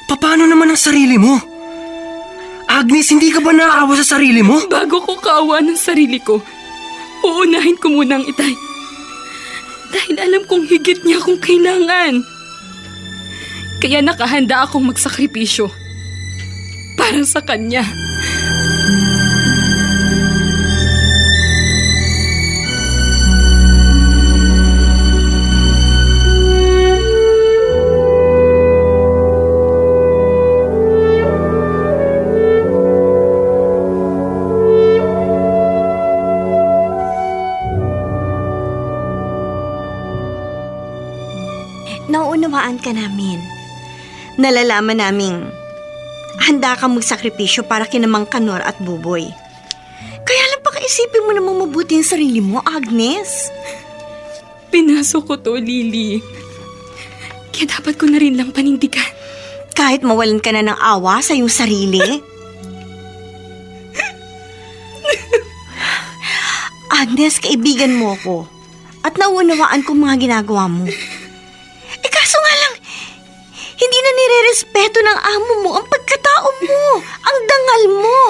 Paano naman ang sarili mo? Agnes, hindi ka ba naaawa sa sarili mo? Bago ko kaawa ng sarili ko, uunahin ko muna ang Itay. Dahil alam kong higit niya akong kailangan. Kaya nakahanda akong magsakripisyo para sa kanya. Nauunawaan ka namin. Nalalaman naming handa kang magsakripisyo para kina Mang Kanor at Buboy. Kaya lang pakaisipin mo namang mabuti ang sarili mo, Agnes. Pinasok ko to, Lily. Kaya dapat ko na rin lang panindigan. Kahit mawalan ka na ng awa sa iyong sarili. Agnes, kaibigan mo ako. At nauunawaan ko mga ginagawa mo. Kaso nga lang, hindi na nirerespeto ng amo mo ang pagkatao mo, ang dangal mo.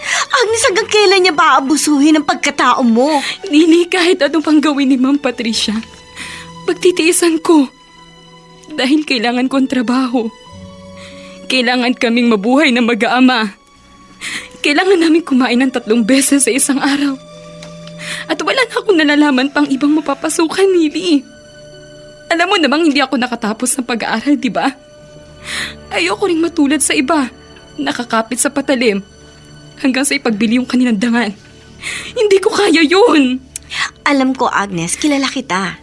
Agnes, hanggang kailan niya ba aabusuhin ang pagkatao mo? Lily, kahit anong pang gawin ni Ma'am Patricia, pagtitiisan ko. Dahil kailangan ko ang trabaho. Kailangan kaming mabuhay na mag-aama. Kailangan namin kumain ng 3 beses sa isang araw. At wala na akong nalalaman pang ibang mapapasukan, Lily. Alam mo namang hindi ako nakatapos ng pag-aaral, di ba? Ayoko ring matulad sa iba, nakakapit sa patalim, hanggang sa ipagbili yung kanilang dangal. Hindi ko kaya yun. Alam ko, Agnes, kilala kita.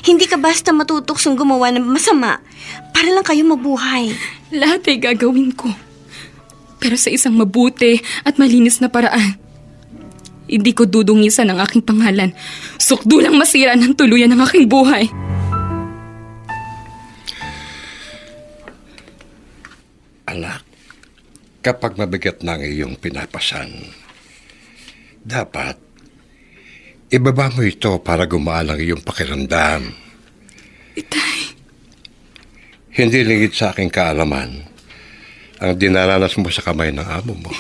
Hindi ka basta matutuksong gumawa ng masama para lang kayo mabuhay. Lahat ay gagawin ko. Pero sa isang mabuti at malinis na paraan. Hindi ko dudungisan ang aking pangalan. Sukdulang masira ng tuluyan ng aking buhay. Anak, kapag mabigat na ang iyong pinapasan, dapat ibaba mo ito para gumaan ang iyong pakiramdam. Itay. Hindi lingid sa aking kaalaman ang dinaranas mo sa kamay ng amo mo.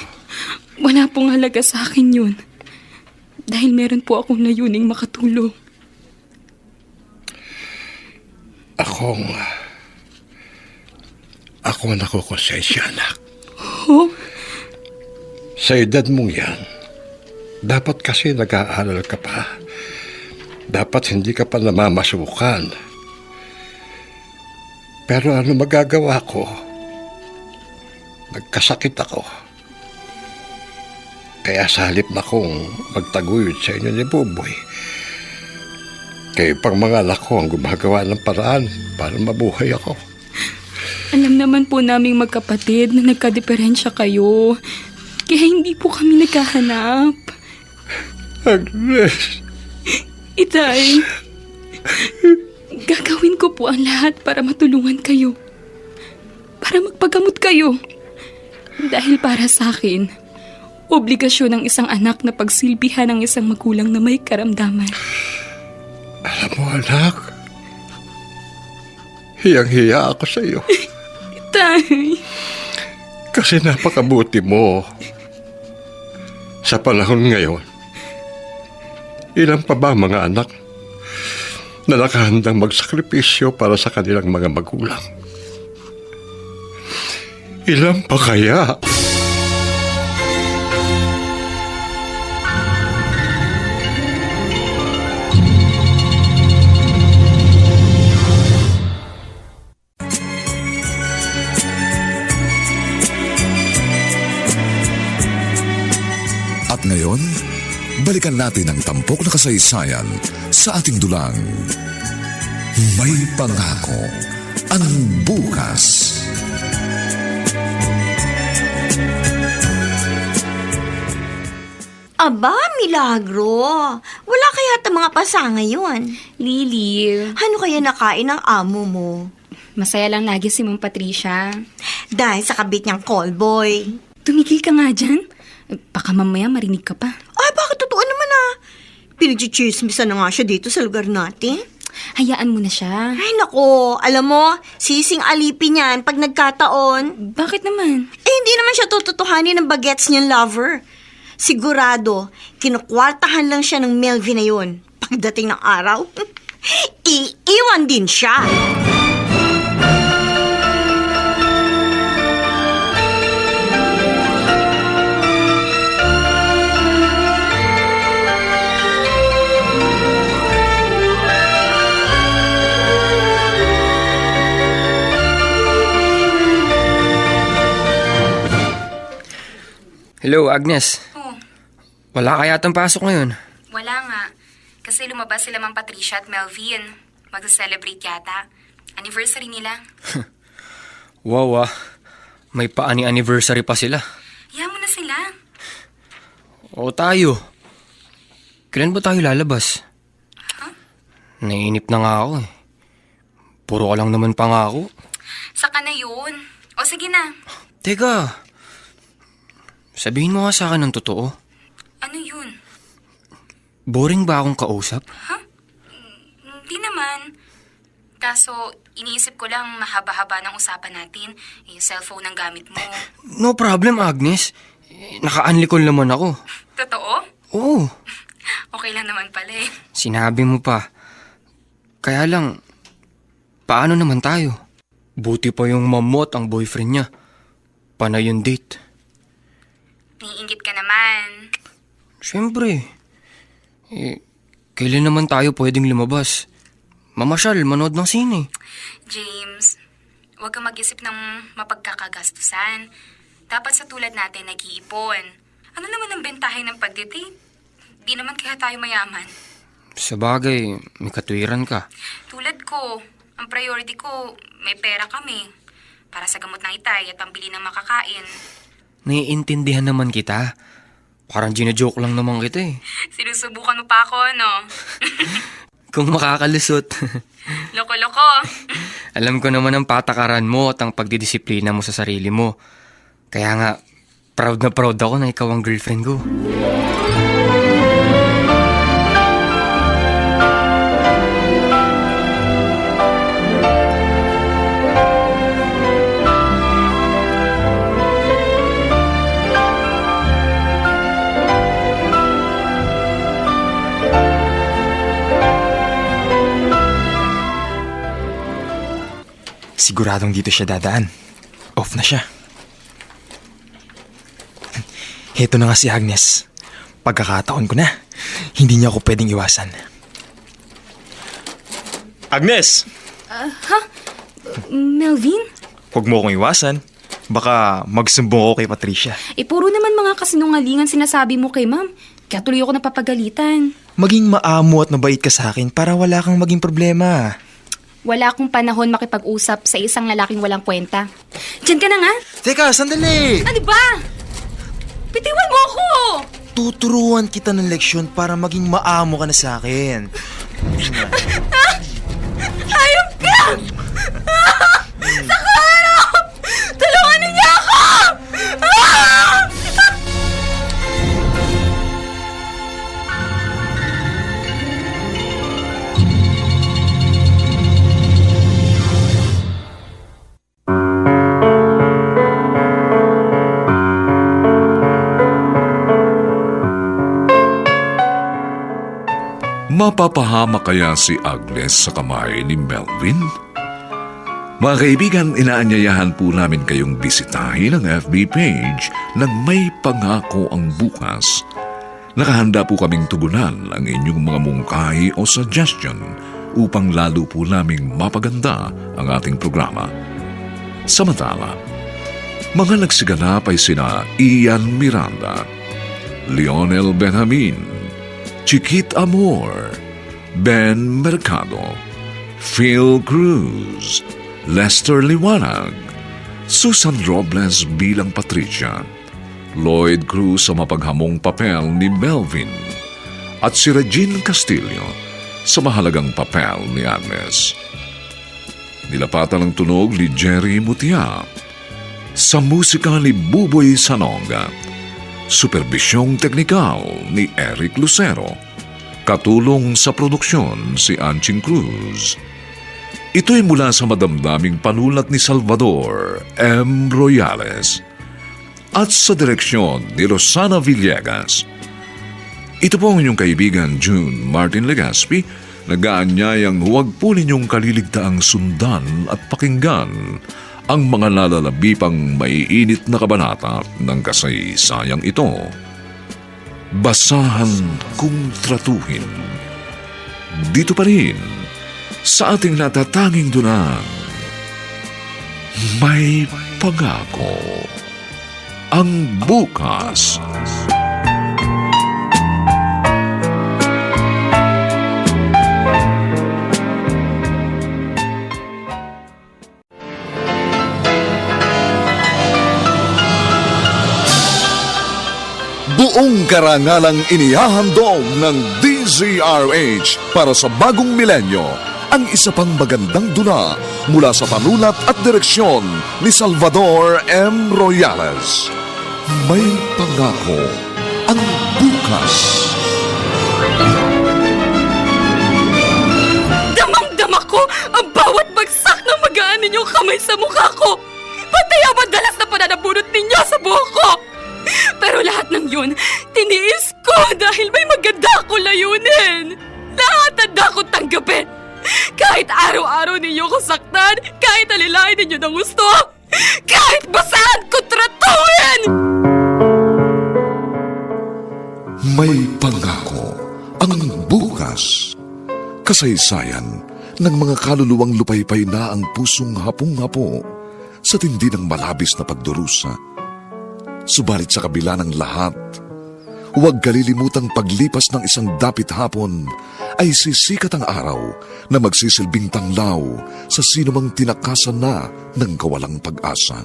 Wala pong halaga sa akin yun. Dahil meron po akong layuning makatulong. Ako nakukonsensya, anak. Oh? Sa edad mong yan, dapat kasi nag-aaral ka pa. Dapat hindi ka pa namamasukan. Pero ano magagawa ko? Nagkasakit ako. Kaya sa halip na kong magtaguyod sa inyo ni Buboy, kayo pang mga anak ko ang gumagawa ng paraan para mabuhay ako. Alam naman po naming magkapatid na nagkadiferensya kayo. Kaya hindi po kami nagkahanap. Agnes! Itay, Gagawin ko po ang lahat para matulungan kayo. Para magpagamot kayo. Dahil para sa akin, obligasyon ng isang anak na pagsilbihan ng isang magulang na may karamdaman. Alam mo, anak, hiyang-hiya ako sa iyo. Tay. Kasi napakabuti mo. Sa panahon ngayon, ilan pa ba mga anak na nakahandang magsakripisyo para sa kanilang mga magulang? Ilan pa kaya? At ngayon, balikan natin ang tampok na kasaysayan sa ating dulang. May pangako ang bukas. Aba, Milagro. Wala kaya mga pasa ngayon. Lily, Ano kaya nakain ng amo mo? masaya lang lagi si Ma'am Patricia. Dahil sa kabit niyang callboy. Tumigil ka nga dyan. Baka mamaya marinig ka pa. Ay, bakit totoo naman Pinag-chismisan na nga siya dito sa lugar natin. Hayaan mo na siya. Ay, nako. Alam mo, sising alipin yan pag nagkataon. Bakit naman? Hindi naman siya tututuhanin ng bagets niyang lover. Sigurado, kinukwartahan lang siya ng Melvin na yun. Pagdating ng araw, iiwan din siya. Hello, Agnes. Oh, Wala kaya tang pasok ngayon. wala nga. Kasi lumabas sila Ma'am Patricia at Melvin. Magsa-celebrate yata. Anniversary nila. Wow, may pa-anniversary pa sila. Hayaan mo na sila. O tayo. Kailan ba tayo lalabas? Naiinip na nga ako eh. Puro ka lang naman pangako. Saka na yun. O sige na. Teka. Sabihin mo nga sa akin ng totoo. Ano yun? Boring ba akong kausap? Hindi naman. Kaso, iniisip ko lang mahaba-haba ng usapan natin. Yung cellphone ang gamit mo. No problem, Agnes. Naka-unlicol naman ako. Totoo? Oo, Okay lang naman pala eh. sinabi mo pa. Kaya lang, paano naman tayo? Buti pa yung mamot ang boyfriend niya. Panay yung date. Niinggit ka naman. Siyempre. Kailan naman tayo pwedeng lumabas? Mamasyal, manood ng sine. James, huwag kang mag-isip ng mapagkakagastusan. Dapat sa tulad natin nag-iipon. Ano naman ang bentahe ng pagdidate? Di naman kaya tayo mayaman. Sa bagay, may katwiran ka. Tulad ko, ang priority ko, may pera kami. Para sa gamot ng itay at pambili ng makakain. Naiintindihan naman kita. Parang gina-joke lang naman kita eh. Sinusubukan mo pa ako, no? Kung makakalusot. Loko-loko. Alam ko naman ang patakaran mo at ang pagdidisiplina mo sa sarili mo. Kaya nga, proud na proud ako na ikaw ang girlfriend ko. Siguradong dito siya dadaan. Off na siya. Heto na nga si Agnes. Pagkakataon ko na. Hindi niya ako pwedeng iwasan. Agnes! Melvin? Huwag mo akong iwasan. Baka magsumbong ako kay Patricia. Puro naman mga kasinungalingan sinasabi mo kay ma'am. Kaya tuloy ako napapagalitan. Maging maamo at mabait ka sa akin para wala kang maging problema. Wala akong panahon makipag-usap sa isang lalaking walang kwenta. Diyan ka na nga. Teka, sandali! Ano ba? Bitiwan mo ako! Tuturuan kita ng leksyon para maging maamo ka na sa akin. Mapapahama kaya si Agnes sa kamay ni Melvin? Mga kaibigan, inaanyayahan po namin kayong bisitahin ang FB page ng May Pangako ang Bukas. Nakahanda po kaming tugunan ang inyong mga mungkahi o suggestion upang lalo po naming mapaganda ang ating programa. Samantala, mga nagsiganap ay sina Ian Miranda, Lionel Benjamin, Chiquit Amor, Ben Mercado, Phil Cruz, Lester Liwanag, Susan Robles bilang Patricia, Lloyd Cruz sa mapaghamong papel ni Melvin, at si Regine Castillo sa mahalagang papel ni Agnes. Nilapatan ng tunog ni Jerry Mutia, sa musika ni Buboy Sanonga, superbisyong teknikal ni Eric Lucero, katulong sa produksyon si Anching Cruz. Ito'y mula sa madamdaming panulat ni Salvador M. Royales at sa direksyon ni Rosana Villegas. Ito po ang inyong kaibigan June Martin Legaspi, nag-aanyayang huwag po ninyong kaliligtaang sundan at pakinggan ang mga lalalabi pang maiinit na kabanata ng kasaysayang ito. Basahan kung tratuhin. Dito pa rin, sa ating natatanging dunang, May Pangako ang Bukas. Buong karangalang inihahandog ng DZRH para sa bagong milenyo ang isa pang magandang dula mula sa panulat at direksyon ni Salvador M. Royales. May Pangako ang Bukas. Damang-dama ko ang bawat bagsak ng magaan ninyong kamay sa mukha ko. Pati ang madalas na pananabunot ninyo sa buhok ko. Pero lahat ng yun, tiniis ko dahil may maganda akong layunin. Lahat handa ko tanggapin. Kahit araw-araw ninyo ko saktan, kahit alilain ninyo ng gusto, kahit basahan ko tratuhin! May Pangako ang Bukas. Kasaysayan ng mga kaluluwang lupaypay na ang pusong hapong-hapo sa tindi ng malabis na pagdurusa. Subalit sa kabila ng lahat, huwag kalilimutang paglipas ng isang dapit hapon ay sisikat ang araw na magsisilbing tanglaw sa sinumang tinakasan na ng kawalang pag-asa.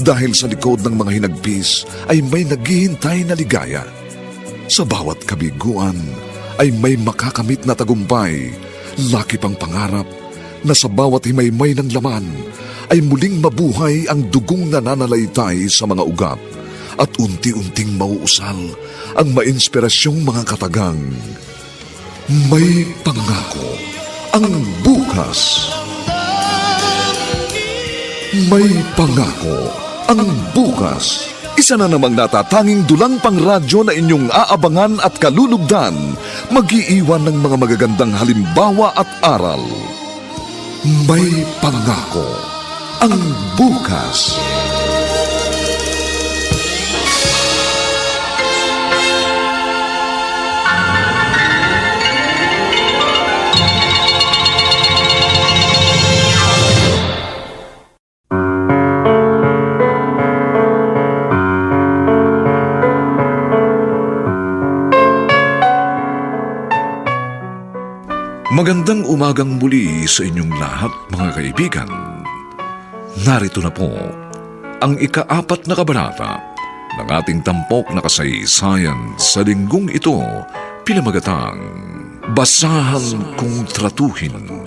Dahil sa likod ng mga hinagpis ay may naghihintay na ligaya. Sa bawat kabiguan ay may makakamit na tagumpay, laki pang pangarap na sa bawat himaymay ng laman ay muling mabuhay ang dugong nananalaytay sa mga ugat at unti-unting mauusal ang mainspirasyong mga katagang. May Pangako ang Bukas. May Pangako ang Bukas. Isa na namang natatanging dulang pangradyo na inyong aabangan at kalulugdan, mag-iiwan ng mga magagandang halimbawa at aral. May Pangako ang Bukas. Magandang umagang muli sa inyong lahat, mga kaibigan. Narito na po ang ika-4 na kabanata ng ating tampok na kasaysayan sa linggong ito, pinamagatang Basahan kung Tratuhin.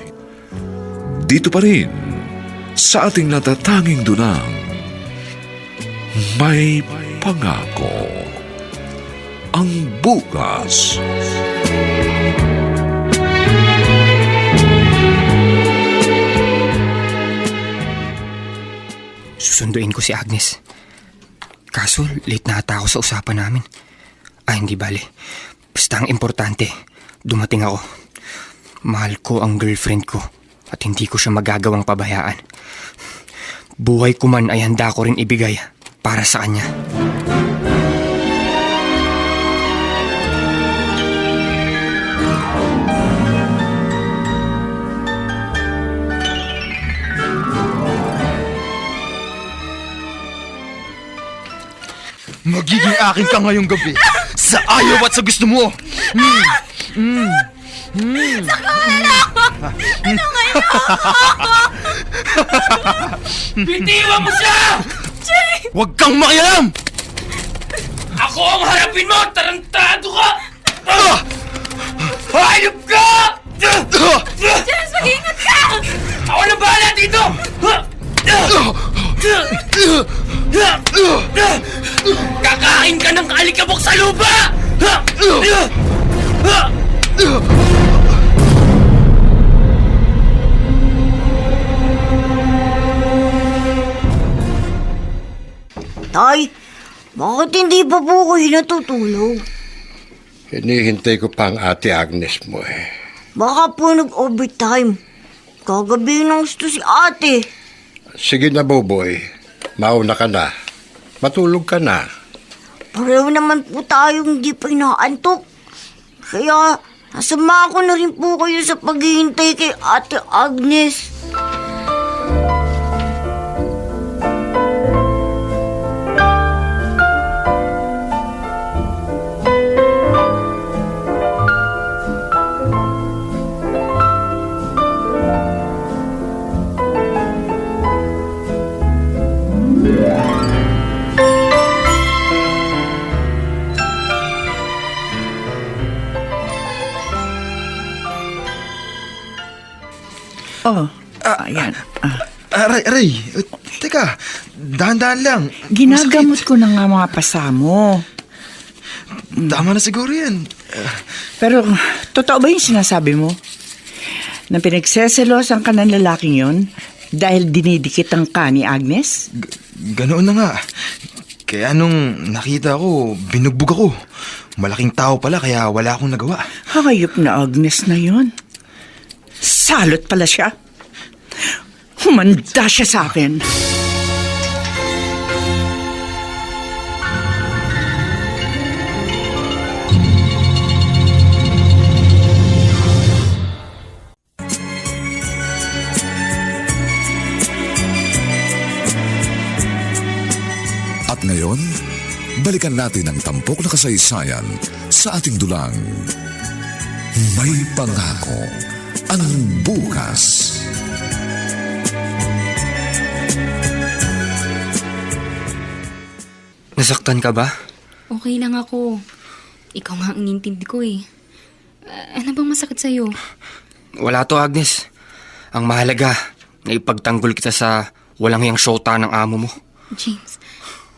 Dito pa rin sa ating natatanging dunang May Pangako ang Bukas. Susunduin ko si Agnes. Kaso, late na ata ako sa usapan namin. Ay, hindi bale. Basta ang importante, Dumating ako. Mahal ko ang girlfriend ko at hindi ko siya magagawang pabayaan. Buhay ko man ay handa ko rin ibigay para sa kanya. Magiging akin ka ngayong gabi. Sa ayaw at sa gusto mo. Bitiwan mo siya! Huwag kang makialam! Ako ang harapin mo! Tarantado ka! Hayop ka! James, mag-iingat ka! Ako na bahala dito! Kakain ka ng alikabok sa lupa! Tay, bakit hindi pa po kayo natutulog? Hinihintay ko pa ang ate Agnes mo eh. Baka po nag-overtime. Kagabi nang gusto si ate. Sige na, Boboy. Mauna ka na. Matulog ka na. Pareho naman po tayong hindi pa inaantok. Kaya, nasama ko na rin po kayo sa paghihintay kay ate Agnes. Oh, ayan. Aray. Teka, dahan-dahan lang. Ginagamot ko na nga mga pasamo. Tama na siguro yan. Pero, totoo ba yung sinasabi mo? Na pinagseselosan ka ng lalaking yon dahil dinidikit ang ka ni Agnes? Ganoon na nga. Kaya nung nakita ko, binugbog ako. Malaking tao pala kaya wala akong nagawa. Hayop na Agnes na yon. Salot pala siya. Humanda siya sa akin. At ngayon, balikan natin ang tampok na kasaysayan sa ating dulang. May pangako ang bukas. Nasaktan ka ba? Okay lang ako. Ikaw nga ang intindi ko eh. Ano bang masakit sa'yo? Wala to, Agnes. Ang mahalaga, naipagtanggol kita sa walang hiyang syota ng amo mo. James,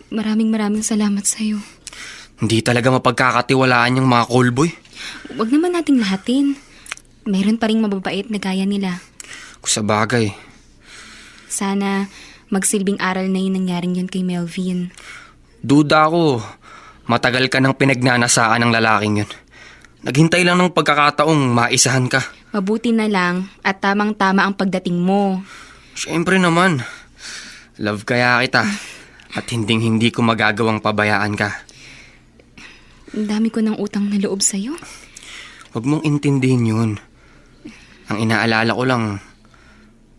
maraming salamat sa'yo. Hindi talaga mapagkakatiwalaan yung mga callboy. Huwag naman nating lahatin. Meron pa ring mababait na gaya nila. Kung sa bagay, Sana magsilbing aral na yung nangyaring yun kay Melvin. duda ako. Matagal ka nang pinagnanasaan ng lalaking yun. Naghintay lang ng pagkakataong maisahan ka. Mabuti na lang at tamang-tama ang pagdating mo. Siyempre naman. Love kaya kita. At hindi ko magagawang pabayaan ka. Ang dami ko ng utang na loob sa'yo. Huwag mong intindihin yun. Ang inaalala ko lang,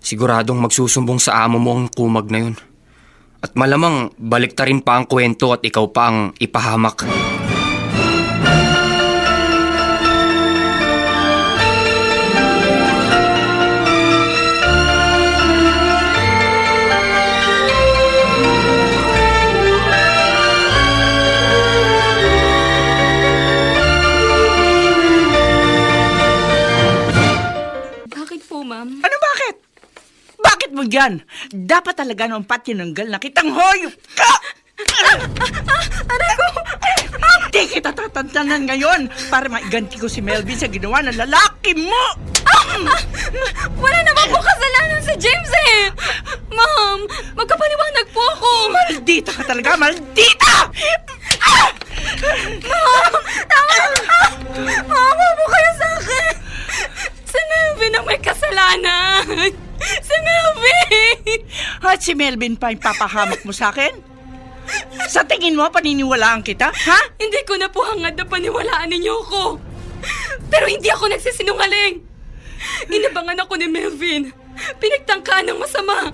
siguradong magsusumbong sa amo mo ang kumag na yun. At malamang baliktarin pa ang kwento at ikaw pa ang ipahamak. Bakit po, ma'am? Ano bakit? Bakit mo yan? Dapat talaga nung patinanggal na kitang hoyop ka! Aray ko! Di kita tatantanan ngayon para maiganti ko si Melvin sa ginawa ng lalaki mo! Wala naman po kasalanan si James eh! Ma'am, magkapaliwanag po ako! Maldita ka talaga! Maldita! Ma'am! Tama na! Ma'am, huwag po kayo sa akin! ang may kasalanan. Si Melvin! At si Melvin pa yung papahamak mo sa akin? Sa tingin mo, paniniwalaan kita, ha? Hindi ko na po hangad na paniwalaan ninyo ko. Pero hindi ako nagsisinungaling. Inabangan ako ni Melvin. Pinagtangkaan ng masama.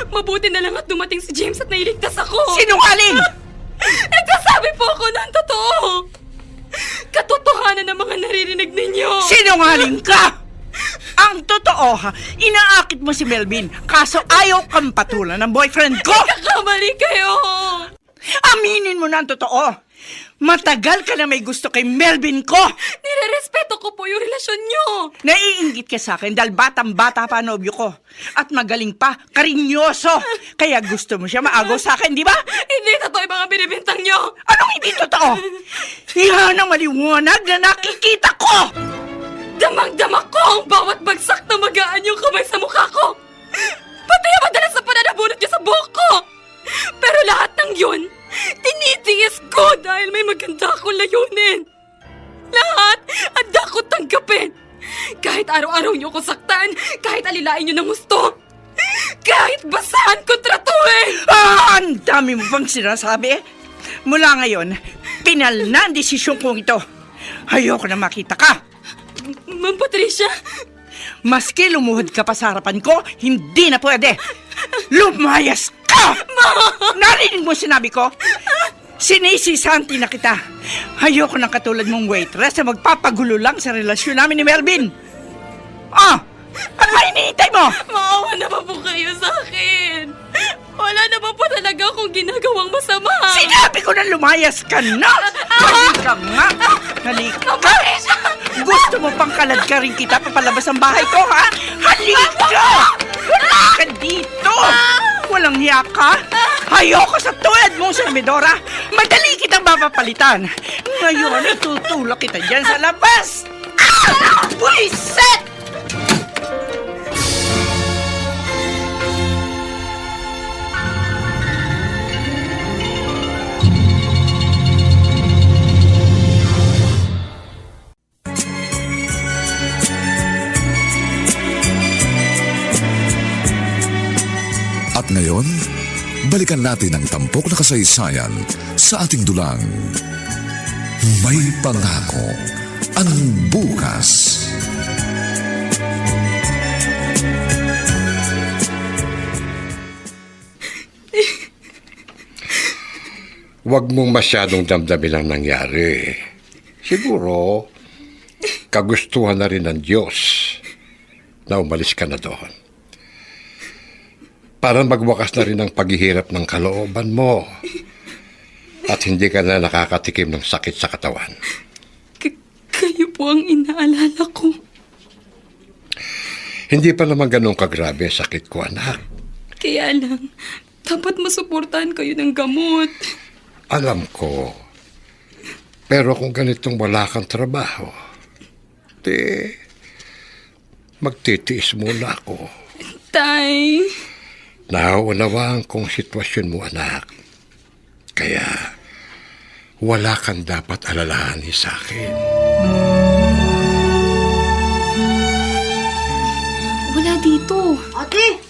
Mabuti na lang at dumating si James at nailigtas ako. Sinungaling! Nagsasabi po ako ng totoo. Katotohanan ng mga naririnig ninyo. Sinungaling ka! Ang totoo ha, inaakit mo si Melvin, kaso ayaw kang patulan ng boyfriend ko! Kakamali kayo. Aminin mo na ang totoo! Matagal ka na may gusto kay Melvin ko! Nirerespeto ko po yung relasyon nyo. Naiinggit ka sa akin dahil batang-bata pa ang nobyo ko. At magaling pa, karinyoso. Kaya gusto mo siya maagaw sa akin, di ba? Hindi totoo yung mga binibintang nyo. Anong hindi totoo? Iyan ang maliwanag na nakikita ko! Damang-dama ko ang bawat bagsak na magaan yung kamay sa mukha ko. Pati ang madalas na pananabunot niyo sa buhok ko. Pero lahat ng yun, tinitiis ko dahil may maganda akong layunin. Lahat, handa ko tanggapin. Kahit araw-araw niyo ko saktan, kahit alilain niyo ng gusto. Kahit basahan ko tratuhin. Ang dami mo bang sinasabi? Mula ngayon, pinal na ang desisyon kong ito. Ayoko na makita ka. Ma'am Patricia, Maski lumuhod ka pa sa harapan ko, hindi na pwede. Lumayas ka! Narinig mo sinabi ko? Sinisisanti na kita. Ayoko ng katulad mong waitress na magpapagulo lang sa relasyon namin ni Melvin. Ah! Ano ba iniintay mo? maawa na ba po kayo sa akin? Wala na ba po talaga akong ginagawang masama? Sinabi ko na lumayas ka na! Halika nga! Halika! Gusto mo pang kalad ka rin kita papalabas ang bahay ko, ha? Halika! Halika dito! Walang hiya ka? Ayoko sa tulad mong servidora! Madali kitang mapapalitan! Ngayon, itutulak kita dyan sa labas! Ah! Buisit! At ngayon, balikan natin ang tampok na kasaysayan sa ating dulang. May pangako ang bukas. Huwag mong masyadong damdamin ang nangyari. Siguro, kagustuhan na rin ng Diyos na umalis ka na doon. Para magwakas na rin ang paghihirap ng kalooban mo at hindi ka na nakakatikim ng sakit sa katawan. Kayo po ang inaalala ko. Hindi pa naman ganun kagrabe ang sakit ko, anak. Kaya lang, dapat masuportahan kayo ng gamot. Alam ko. Pero kung ganitong wala kang trabaho, di, magtitiis muna ako. Tay. Nauunawaan kong sitwasyon mo, anak. Kaya, wala kang dapat alalahanin sa akin. Wala dito. Ate!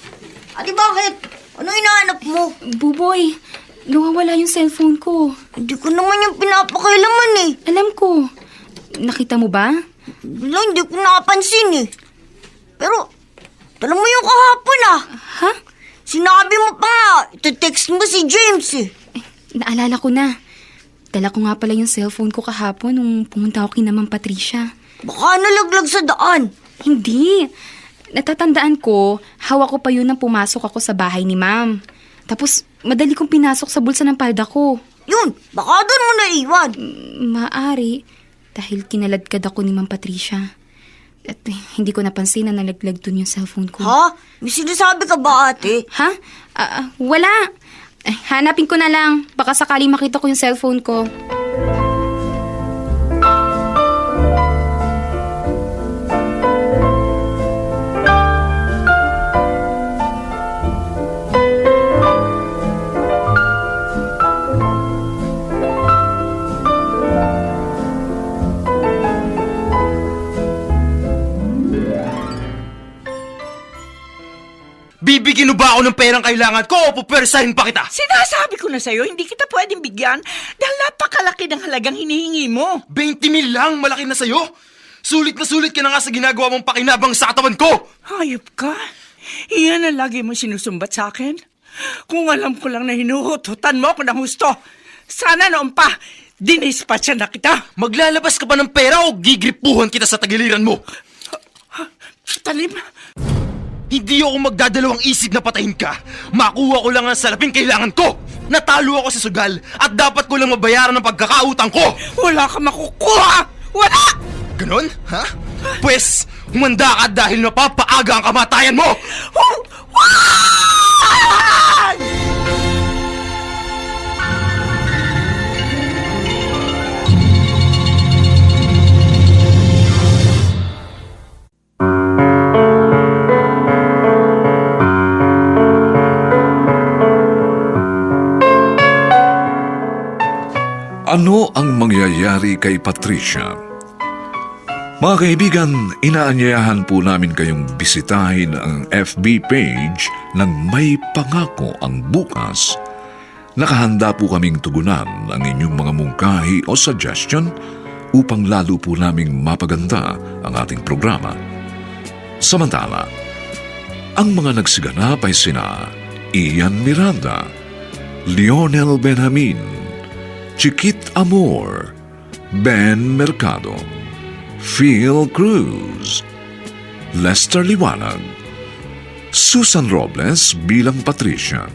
Ate, bakit? Ano hinahanap mo? Buboy, nawawala yung cellphone ko. Hindi ko naman yung pinapakailaman eh. Alam ko. Nakita mo ba? Wala, hindi ko nakapansin eh. Pero, tala mo yung kahapon ah. Ha? Sinabi mo pa nga, iti-text mo si James eh. Naalala ko na. Dala ko nga pala yung cellphone ko kahapon nung pumunta ako kina Ma'am Patricia. Baka nalaglag sa daan. Hindi. Natatandaan ko, hawak ko pa yun nang pumasok ako sa bahay ni Ma'am. Tapos, madali kong pinasok sa bulsa ng palda ko. Yun, baka doon mo naiwan. Maari, dahil kinaladkad ako ni Ma'am Patricia. At hindi ko napansin na nalaglag dun yung cellphone ko. Ha? May sinasabi ka ba ate? Ha? Wala. Hanapin ko na lang. Baka sakaling makita ko yung cellphone ko. ba ako ng perang kailangan ko o pupersahin pa kita? Sinasabi ko na sa'yo, hindi kita pwedeng bigyan dahil napakalaki ng halagang hinihingi mo. 20,000 lang, malaki na sa'yo. Sulit na sulit ka na nga sa ginagawa mong pakinabang sa katawan ko. Hayop ka? Iyan ang lagi mo sinusumbat sa akin? Kung alam ko lang na hinuhututan mo ako ng husto, sana noon pa, dinispatcha na kita. Maglalabas ka ba ng pera o gigripuhan kita sa tagiliran mo? Talim, Hindi ako magdadalawang isip na patayin ka. Makuha ko lang ang salaping kailangan ko. Natalo ako sa sugal at dapat ko lang mabayaran ng pagkakautang ko. wala ka makukuha! Wala! Ganon? Ha? Pwes, humanda ka dahil napapaaga ang kamatayan mo! Wag! Ano ang mangyayari kay Patricia? Mga kaibigan, inaanyayahan po namin kayong bisitahin ang FB page ng May Pangako ang Bukas. Nakahanda po kaming tugunan ang inyong mga mungkahi o suggestion upang lalo po naming mapaganda ang ating programa. Samantala, ang mga nagsiganap ay sina Ian Miranda, Lionel Benjamin, Chiquit Amor, Ben Mercado, Phil Cruz, Lester Liwanag, Susan Robles bilang Patricia,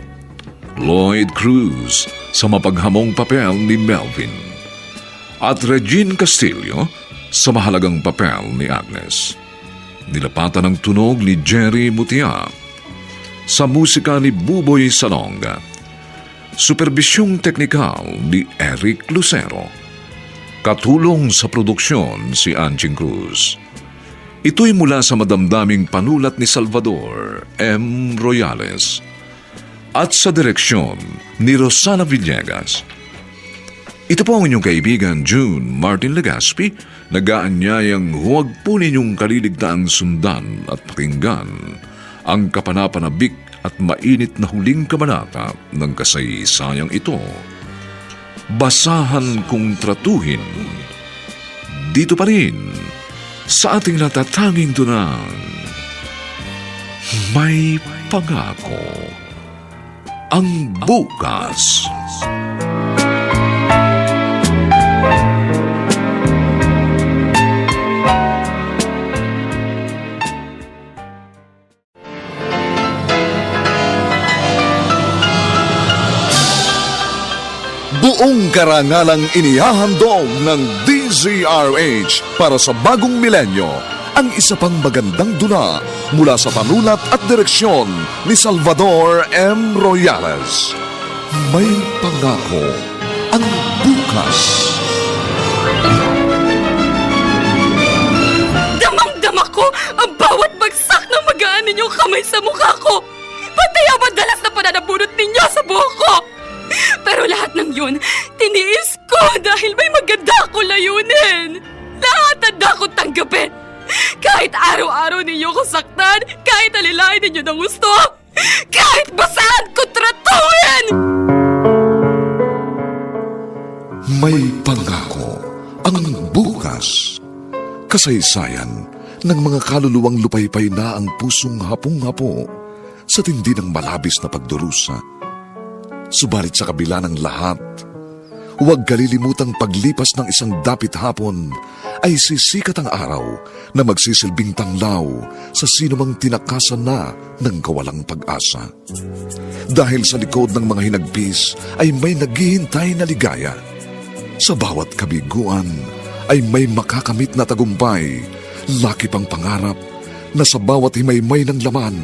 Lloyd Cruz sa mapaghamong papel ni Melvin, at Regine Castillo sa mahalagang papel ni Agnes. Nilapatan ng tunog ni Jerry Mutia, sa musika ni Buboy Salonga, superbisyong teknikal ni Eric Lucero. Katulong sa produksyon si Anching Cruz. Ito'y mula sa madamdaming panulat ni Salvador M. Royales at sa direksyon ni Rosana Villegas. Ito po ang inyong kaibigan June Martin Legaspi, nag-aanyayang huwag po ninyong kaliligtaang sundan at pakinggan ang kapanapanabik at mainit na huling kabanata ng kasaysayang ito. Basahan kong tratuhin. Dito pa rin sa ating natatanging tunang May Pangako ang Bukas. Buong karangalang inihahandog ng DZRH para sa bagong milenyo ang isa pang magandang dula mula sa panulat at direksyon ni Salvador M. Royales. May Pangako ang Bukas. Damang-dama ko ang bawat bagsak ng magaan ninyong kamay sa mukha ko. Pati ang madalas na pananabunot ninyo sa buhok ko. Pero lahat ng yun, tiniis ko dahil may maganda ako layunin. Lahat handa ko tanggapin. Kahit araw-araw ninyo ko saktan, kahit alilain ninyo ng gusto, kahit basahan ko tratuhin! May Pangako ang Bukas. Kasaysayan ng mga kaluluwang lupaypay na ang pusong hapong-hapo sa tindi ng malabis na pagdurusa. Subalit sa kabila ng lahat, huwag kalilimutang paglipas ng isang dapit hapon ay sisikat ang araw na magsisilbing tanglaw sa sinumang tinakasan na ng kawalang pag-asa. Dahil sa likod ng mga hinagpis ay may naghihintay na ligaya. Sa bawat kabiguan ay may makakamit na tagumpay, laki pang pangarap na sa bawat himaymay ng laman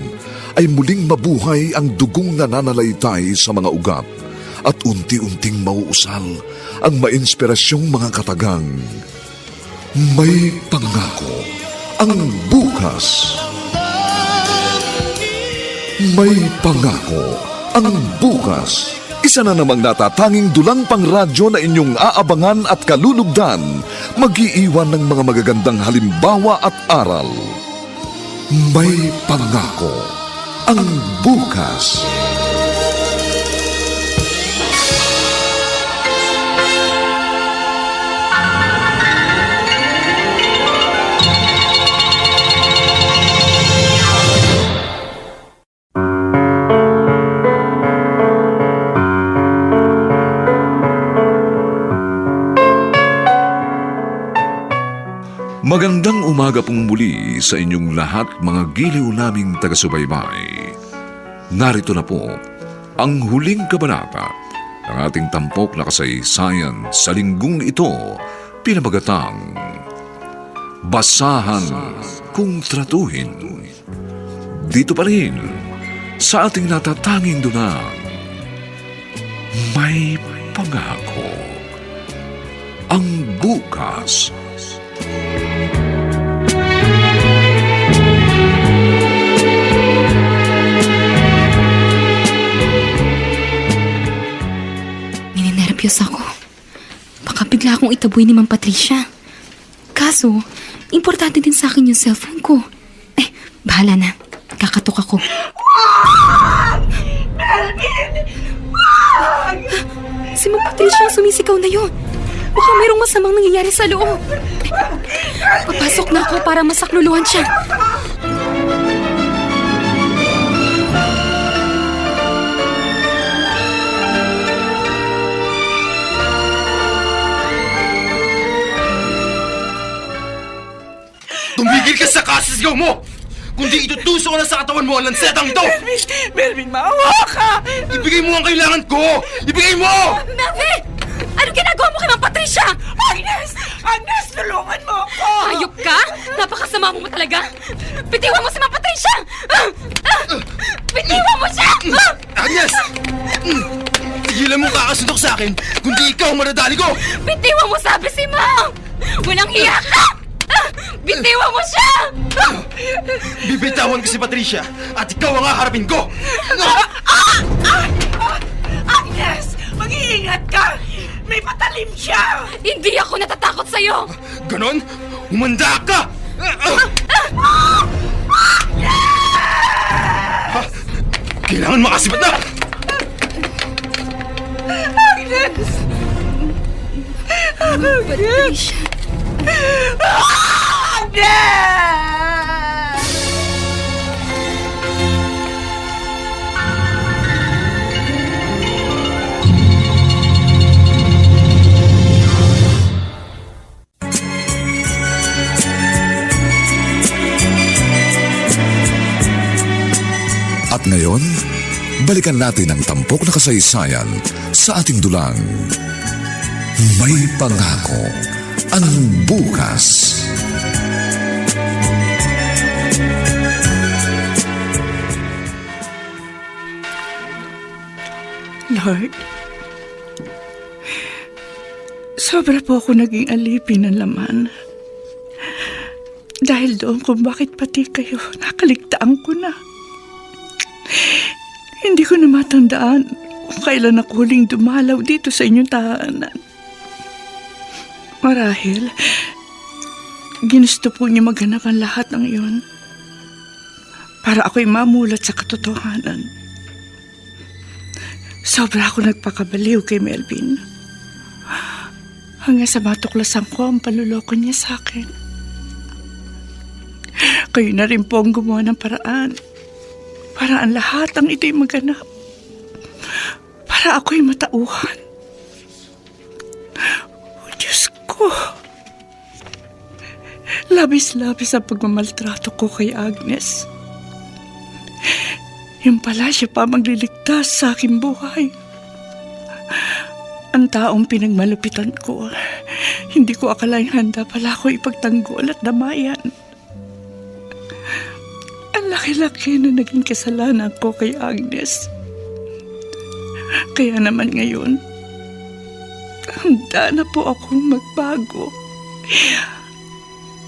ay muling mabuhay ang dugong nananalaytay sa mga ugat at unti-unting mauusal ang mainspirasyong mga katagang. May Pangako ang Bukas. May Pangako ang Bukas. Isa na namang natatanging dulang pangradyo na inyong aabangan at kalulugdan, mag-iiwan ng mga magagandang halimbawa at aral. May Pangako ang bukas. Magandang umaga pong muli sa inyong lahat mga giliw naming taga-subaybay. Narito na po ang huling kabanata ng ating tampok na kasaysayan sa linggong ito, pinamagatang Basahan Kung Tratuhin. Dito pa rin sa ating natatanging dunang May Pangako, ang bukas. Ninenervyos ako. Baka bigla akong itaboy ni Ma'am Patricia. Kaso, importante din sa akin yung cellphone ko. Bahala na. Kakatok ako. Si Ma'am Patricia ang sumisigaw na yun. Baka mayroong masamang nangyayari sa loob. Papasok na ako para masakluluhan siya. Tumigil ka sa kasisigaw mo! Kundi itutuso ko na sa katawan mo ang lansetang ito! Melvin, maawa ka! Ibigay mo ang kailangan ko! Ibigay mo! Melvin! Ano ginagawa mo kay Ma'am Patricia? Agnes! Agnes, tulungan mo ako! Hayop ka? Napakasama mo talaga. Bitiwan mo si Ma'am Patricia! Bitiwan mo siya! Agnes! Tigilan mo kakasundok sa akin, kundi ikaw ang madadali ko! Bitiwan mo sabi si Ma'am! Walang hiya ka! Bitiwan mo siya! Bibitawan ko si Patricia at ikaw ang haharapin ko! Agnes! Mag-iingat ka! May patalim siya! Hindi ako natatakot sa'yo! Ganon? Umanda ka! Kailangan makasibat na! Agnes! Patricia. Agnes! At ngayon, balikan natin ang tampok na kasaysayan sa ating dulang May Pangako, ang bukas. Lord, sobra po ako naging alipin ng laman. Dahil doon kung bakit pati kayo nakaligtaan ko na. Hindi ko na matandaan kung kailan ako huling dumalaw dito sa inyong tahanan. Marahil, ginusto po niyo maganap ang lahat ng iyon para ako'y mamulat sa katotohanan. Sobra ako nagpakabaliw kay Melvin. Hanggang sa matuklasan ko ang panluloko niya sa akin. Kayo na rin po ang gumawa ng paraan para ang lahat ng ito'y maganap. Para ako'y matauhan. O Diyos ko! Labis-labis ang pagmamaltrato ko kay Agnes. Yung pala siya pa magliligtas sa aking buhay. Ang taong pinagmalupitan ko, hindi ko akalaing handa pala ako ipagtanggol at damayan. Ang laki-laki na naging kasalanan ko kay Agnes. Kaya naman ngayon, handa na po akong magbago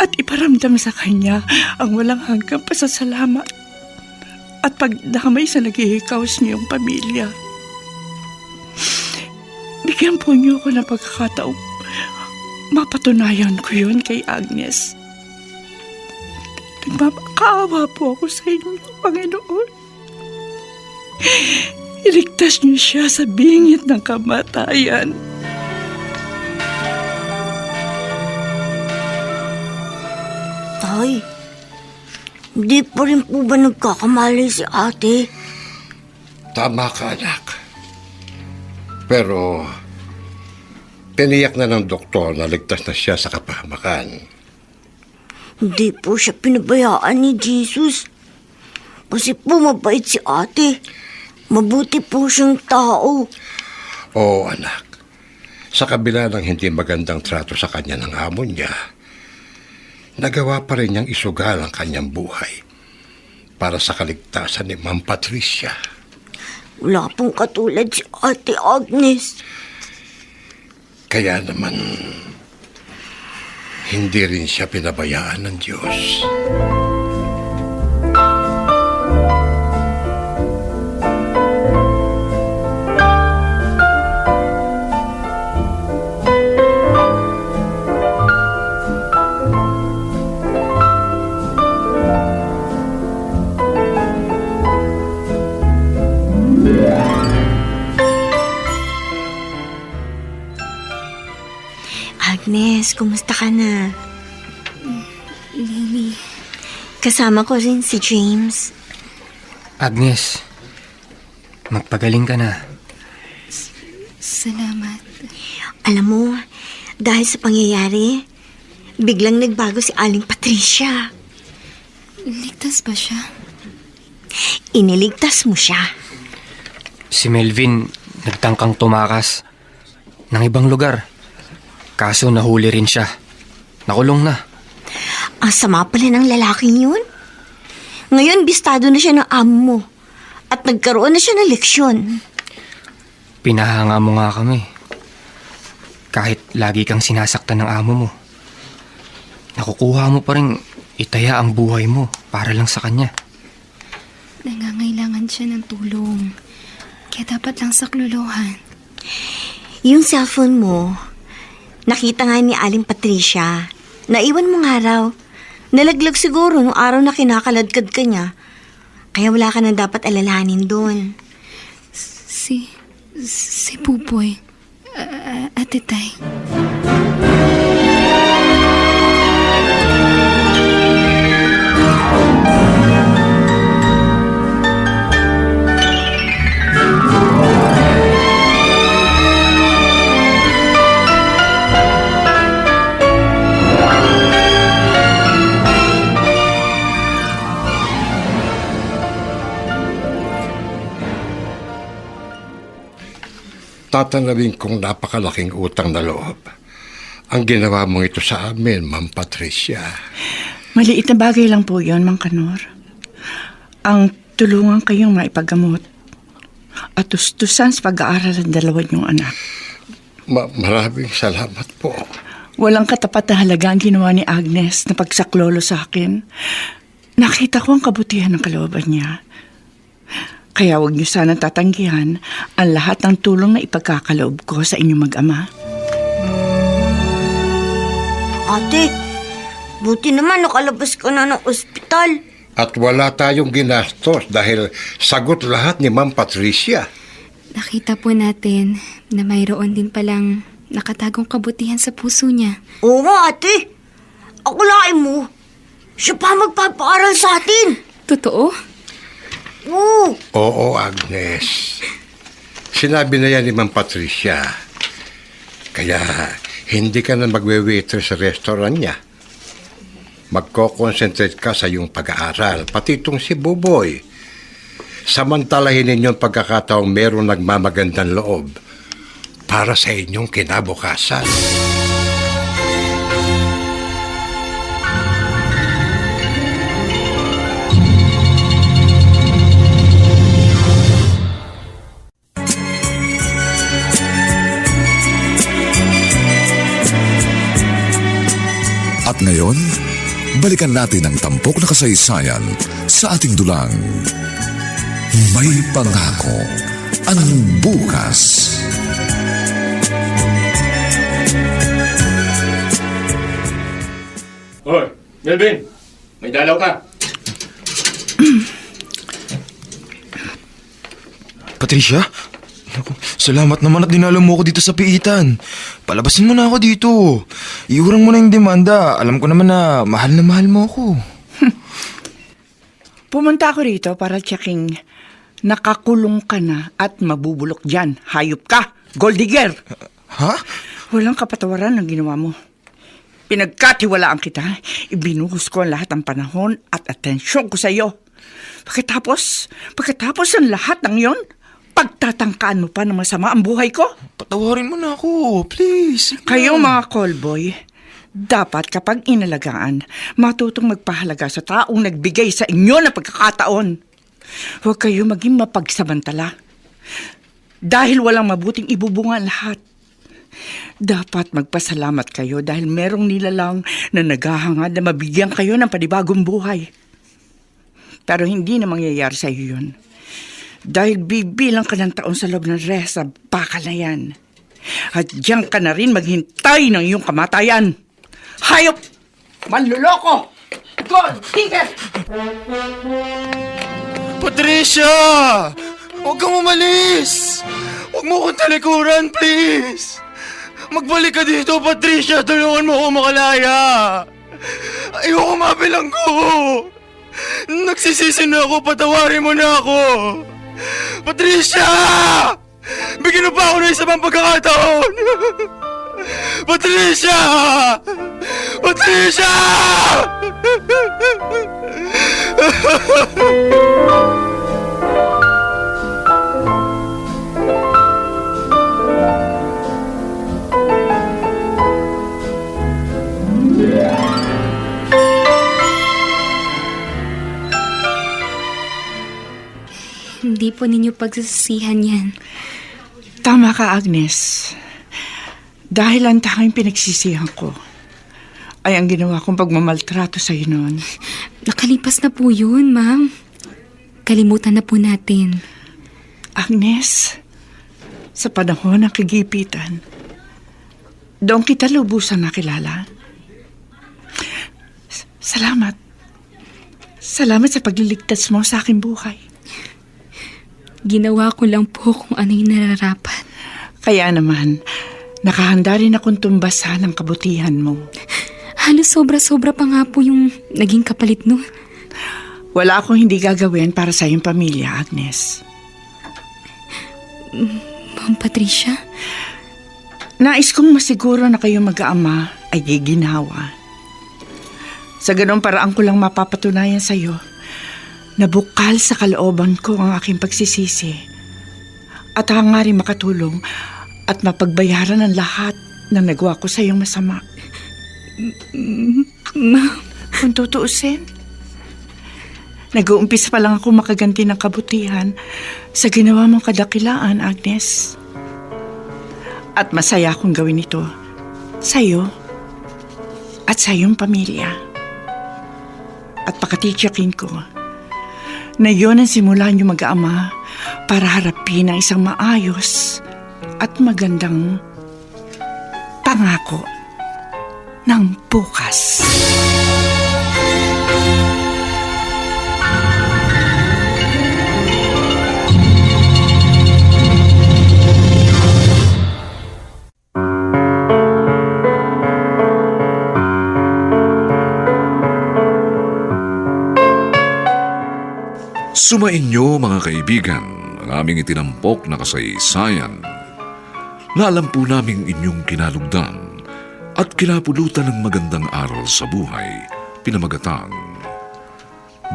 at iparamdam sa kanya ang walang hanggang pasasalamat at pagdamay sa naghihikaos niyong pamilya. Bigyan po niyo ako ng pagkakataong mapatunayan ko yun kay Agnes. Nagmamakaawa po ako sa inyo, Panginoon. iligtas niyo siya sa bingit ng kamatayan. Tay, hindi pa rin po ba nagkakamali si ate? Tama ka, anak. Pero, tiniyak na ng doktor na ligtas na siya sa kapahamakan. Hindi po siya pinabayaan ni Jesus. Kasi po mabait si ate. Mabuti po siyang tao. Oo, anak. Sa kabila ng hindi magandang trato sa kanya ng amo niya, nagawa pa rin niyang isugal ang kanyang buhay para sa kaligtasan ni Ma'am Patricia. Wala pong katulad si Ate Agnes. Kaya naman, hindi rin siya pinabayaan ng Diyos. Agnes, kumusta ka na? Lily. Kasama ko rin si James. Agnes, magpagaling ka na. Salamat. Alam mo, dahil sa pangyayari, biglang nagbago si Aling Patricia. Ligtas ba siya? Iniligtas mo siya. Si Melvin nagtangkang tumakas ng ibang lugar. Kaso nahuli rin siya. Nakulong na. Ang sama pala ng lalaking yun. Ngayon, bistado na siya ng amo mo. At nagkaroon na siya ng leksyon. Pinahanga mo nga kami. Kahit lagi kang sinasaktan ng amo mo. Nakukuha mo pa rin itaya ang buhay mo para lang sa kanya. Nangangailangan siya ng tulong. Kaya dapat lang saklolohan. Yung cellphone mo, nakita nga ni Aling Patricia. Naiwan mo nga raw. Nalaglag siguro nung araw na kinakaladkad ka niya. Kaya wala ka na dapat alalahanin doon. Si Pupoy. Ate Tay. Tatanawin kong napakalaking utang na loob ang ginawa mong ito sa amin, Ma'am Patricia. Maliit na bagay lang po yun, Mang Kanor. Ang tulungan kayong maipagamot at tustusan sa pag-aaral ng dalawa niyong anak. Maraming salamat po. Walang katapat na halaga ang ginawa ni Agnes na pagsaklolo sa akin. Nakita ko ang kabutihan ng kalooban niya. Kaya huwag niyo sana tatanggihan ang lahat ng tulong na ipagkakaloob ko sa inyong mag-ama. Ate, buti naman nakalabas ka na ng ospital. At wala tayong ginastos dahil sagot lahat ni Ma'am Patricia. Nakita po natin na mayroon din palang nakatagong kabutihan sa puso niya. Oo nga, ate. Akulain mo. Siya pa magpapaaral sa atin. Totoo? Oo. Oo, Agnes. Sinabi na yan ni Ma'am Patricia. Kaya hindi ka na magwe-waiter sa restaurant niya. Magko-concentrate ka sa iyong pag-aaral, pati itong si Buboy. Samantalahin ninyong pagkakataong merong nagmamagandang loob para sa inyong kinabukasan. At ngayon, balikan natin ang tampok na kasaysayan sa ating dulang. May pangako ang bukas. Hoy, Melvin, may dalaw ka. Patricia? Naku, salamat naman at dinalo mo ako dito sa piitan. Palabasin mo na ako dito. Iurang mo na yung demanda. Alam ko naman na mahal mo ako. Pumunta ako rito para checking nakakulong ka na at mabubulok dyan. Hayop ka! Gold digger! Ha? Walang kapatawaran ang ginawa mo. Pinagkatiwalaan kita. Ibinuhos ko ang lahat ng panahon at atensyon ko sa iyo. Pagkatapos ang lahat ng yon, pagtatangkaan mo pa ng masama ang buhay ko? Patawarin mo na ako, please. Sige Kayong na. mga callboy, dapat kapag inalagaan, matutong magpahalaga sa taong nagbigay sa inyo ng pagkakataon. Huwag kayo maging mapagsamantala. Dahil walang mabuting ibubunga ang lahat. Dapat magpasalamat kayo dahil merong nilalang na naghahangad na mabigyan kayo ng panibagong buhay. Pero hindi na mangyayari sa iyo yun. Dahil bibilang ka ng taon sa loob ng rest sa bakal na yan. At diyan ka na rin maghintay ng iyong kamatayan. Hayop! Manluloko! Gold digger! Patricia! Huwag kang umalis! Huwag mo akong talikuran, please! Magbalik ka dito, Patricia! Tulungan mo ako makalaya! Ayoko mabilanggo! Nagsisisi na ako, patawarin mo na ako! Patricia! Bigyan mo pa ako ng isa pang pagkakataon! Patricia! Patricia! Hindi po ninyo pagsasisihan yan. Tama ka, Agnes. Dahil ang tanging pinagsisihan ko ay ang ginawa kong pagmamaltrato sa iyo noon. Nakalipas na po yun, ma'am. Kalimutan na po natin. Agnes, sa panahon ng kagipitan, doon kita lubusan nakilala. Salamat. Salamat sa pagliligtas mo sa aking buhay. Ginawa ko lang po kung ano yung nararapat. Kaya naman, nakahanda rin akong tumbasan ang kabutihan mo. Halos sobra-sobra pa nga po yung naging kapalit nun. Wala akong hindi gagawin para sa iyong pamilya, Agnes. Ma'am Patricia? Nais kong masiguro na kayong mag-aama ay giginhawa. Sa ganong paraan ko lang mapapatunayan sa iyo na bukal sa kalooban ko ang aking pagsisisi at hangarin makatulong at mapagbayaran ang lahat ng nagawa ko sa iyong masama. Kung tutuusin, nag-uumpisa pa lang ako makaganti ng kabutihan sa ginawa mong kadakilaan, Agnes. At masaya akong gawin ito sa iyo at sa iyong pamilya. At pakatitiyakin ko na yun ang simulan niyo mag-ama para harapin ang isang maayos at magandang pangako ng bukas. Sumainyo mga kaibigan ang aming itinampok na kasaysayan na alam po naming inyong kinalugdan at kinapulutan ng magandang aral sa buhay, pinamagatang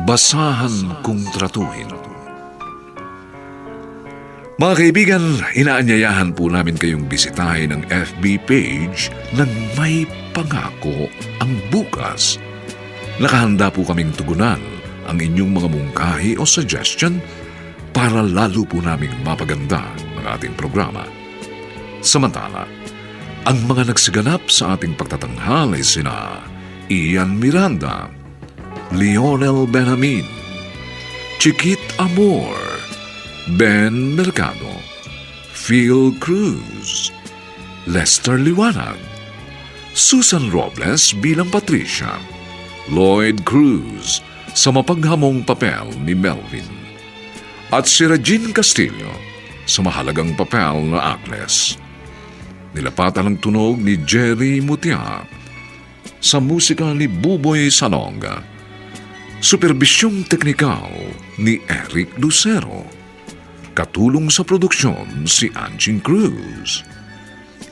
Basahan Kung Tratuhin. Mga kaibigan, inaanyayahan po namin kayong bisitahin ang FB page ng May Pangako ang Bukas. Nakahanda po kaming tugunan ang inyong mga mungkahi o suggestion para lalo po naming mapaganda ang ating programa. Samantala, ang mga nagsiganap sa ating pagtatanghal ay sina Ian Miranda, Lionel Benjamin, Chiquit Amor, Ben Mercado, Phil Cruz, Lester Liwanag, Susan Robles bilang Patricia, Lloyd Cruz sa mapaghamong papel ni Melvin, at si Regine Castillo sa mahalagang papel na Agnes. Nilapatan ang tunog ni Jerry Mutia sa musika ni Buboy Salonga. Superbisyong teknikal ni Eric Lucero. Katulong sa produksyon si Anching Cruz.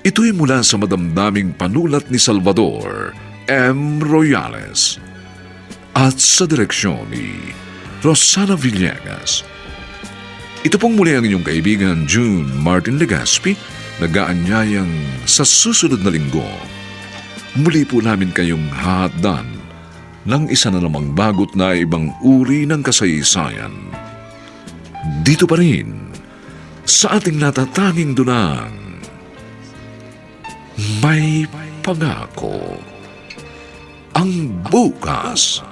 Ito'y mula sa madamdaming panulat ni Salvador M. Royales at sa direksyon ni Rosana Villegas. Ito pong muli ang inyong kaibigan June Martin Legaspi, nag-aanyayang sa susunod na linggo. Muli po namin kayong hahatdan ng isa na namang bagot na ibang uri ng kasaysayan. Dito pa rin sa ating natatanging dunang may pangako ang bukas.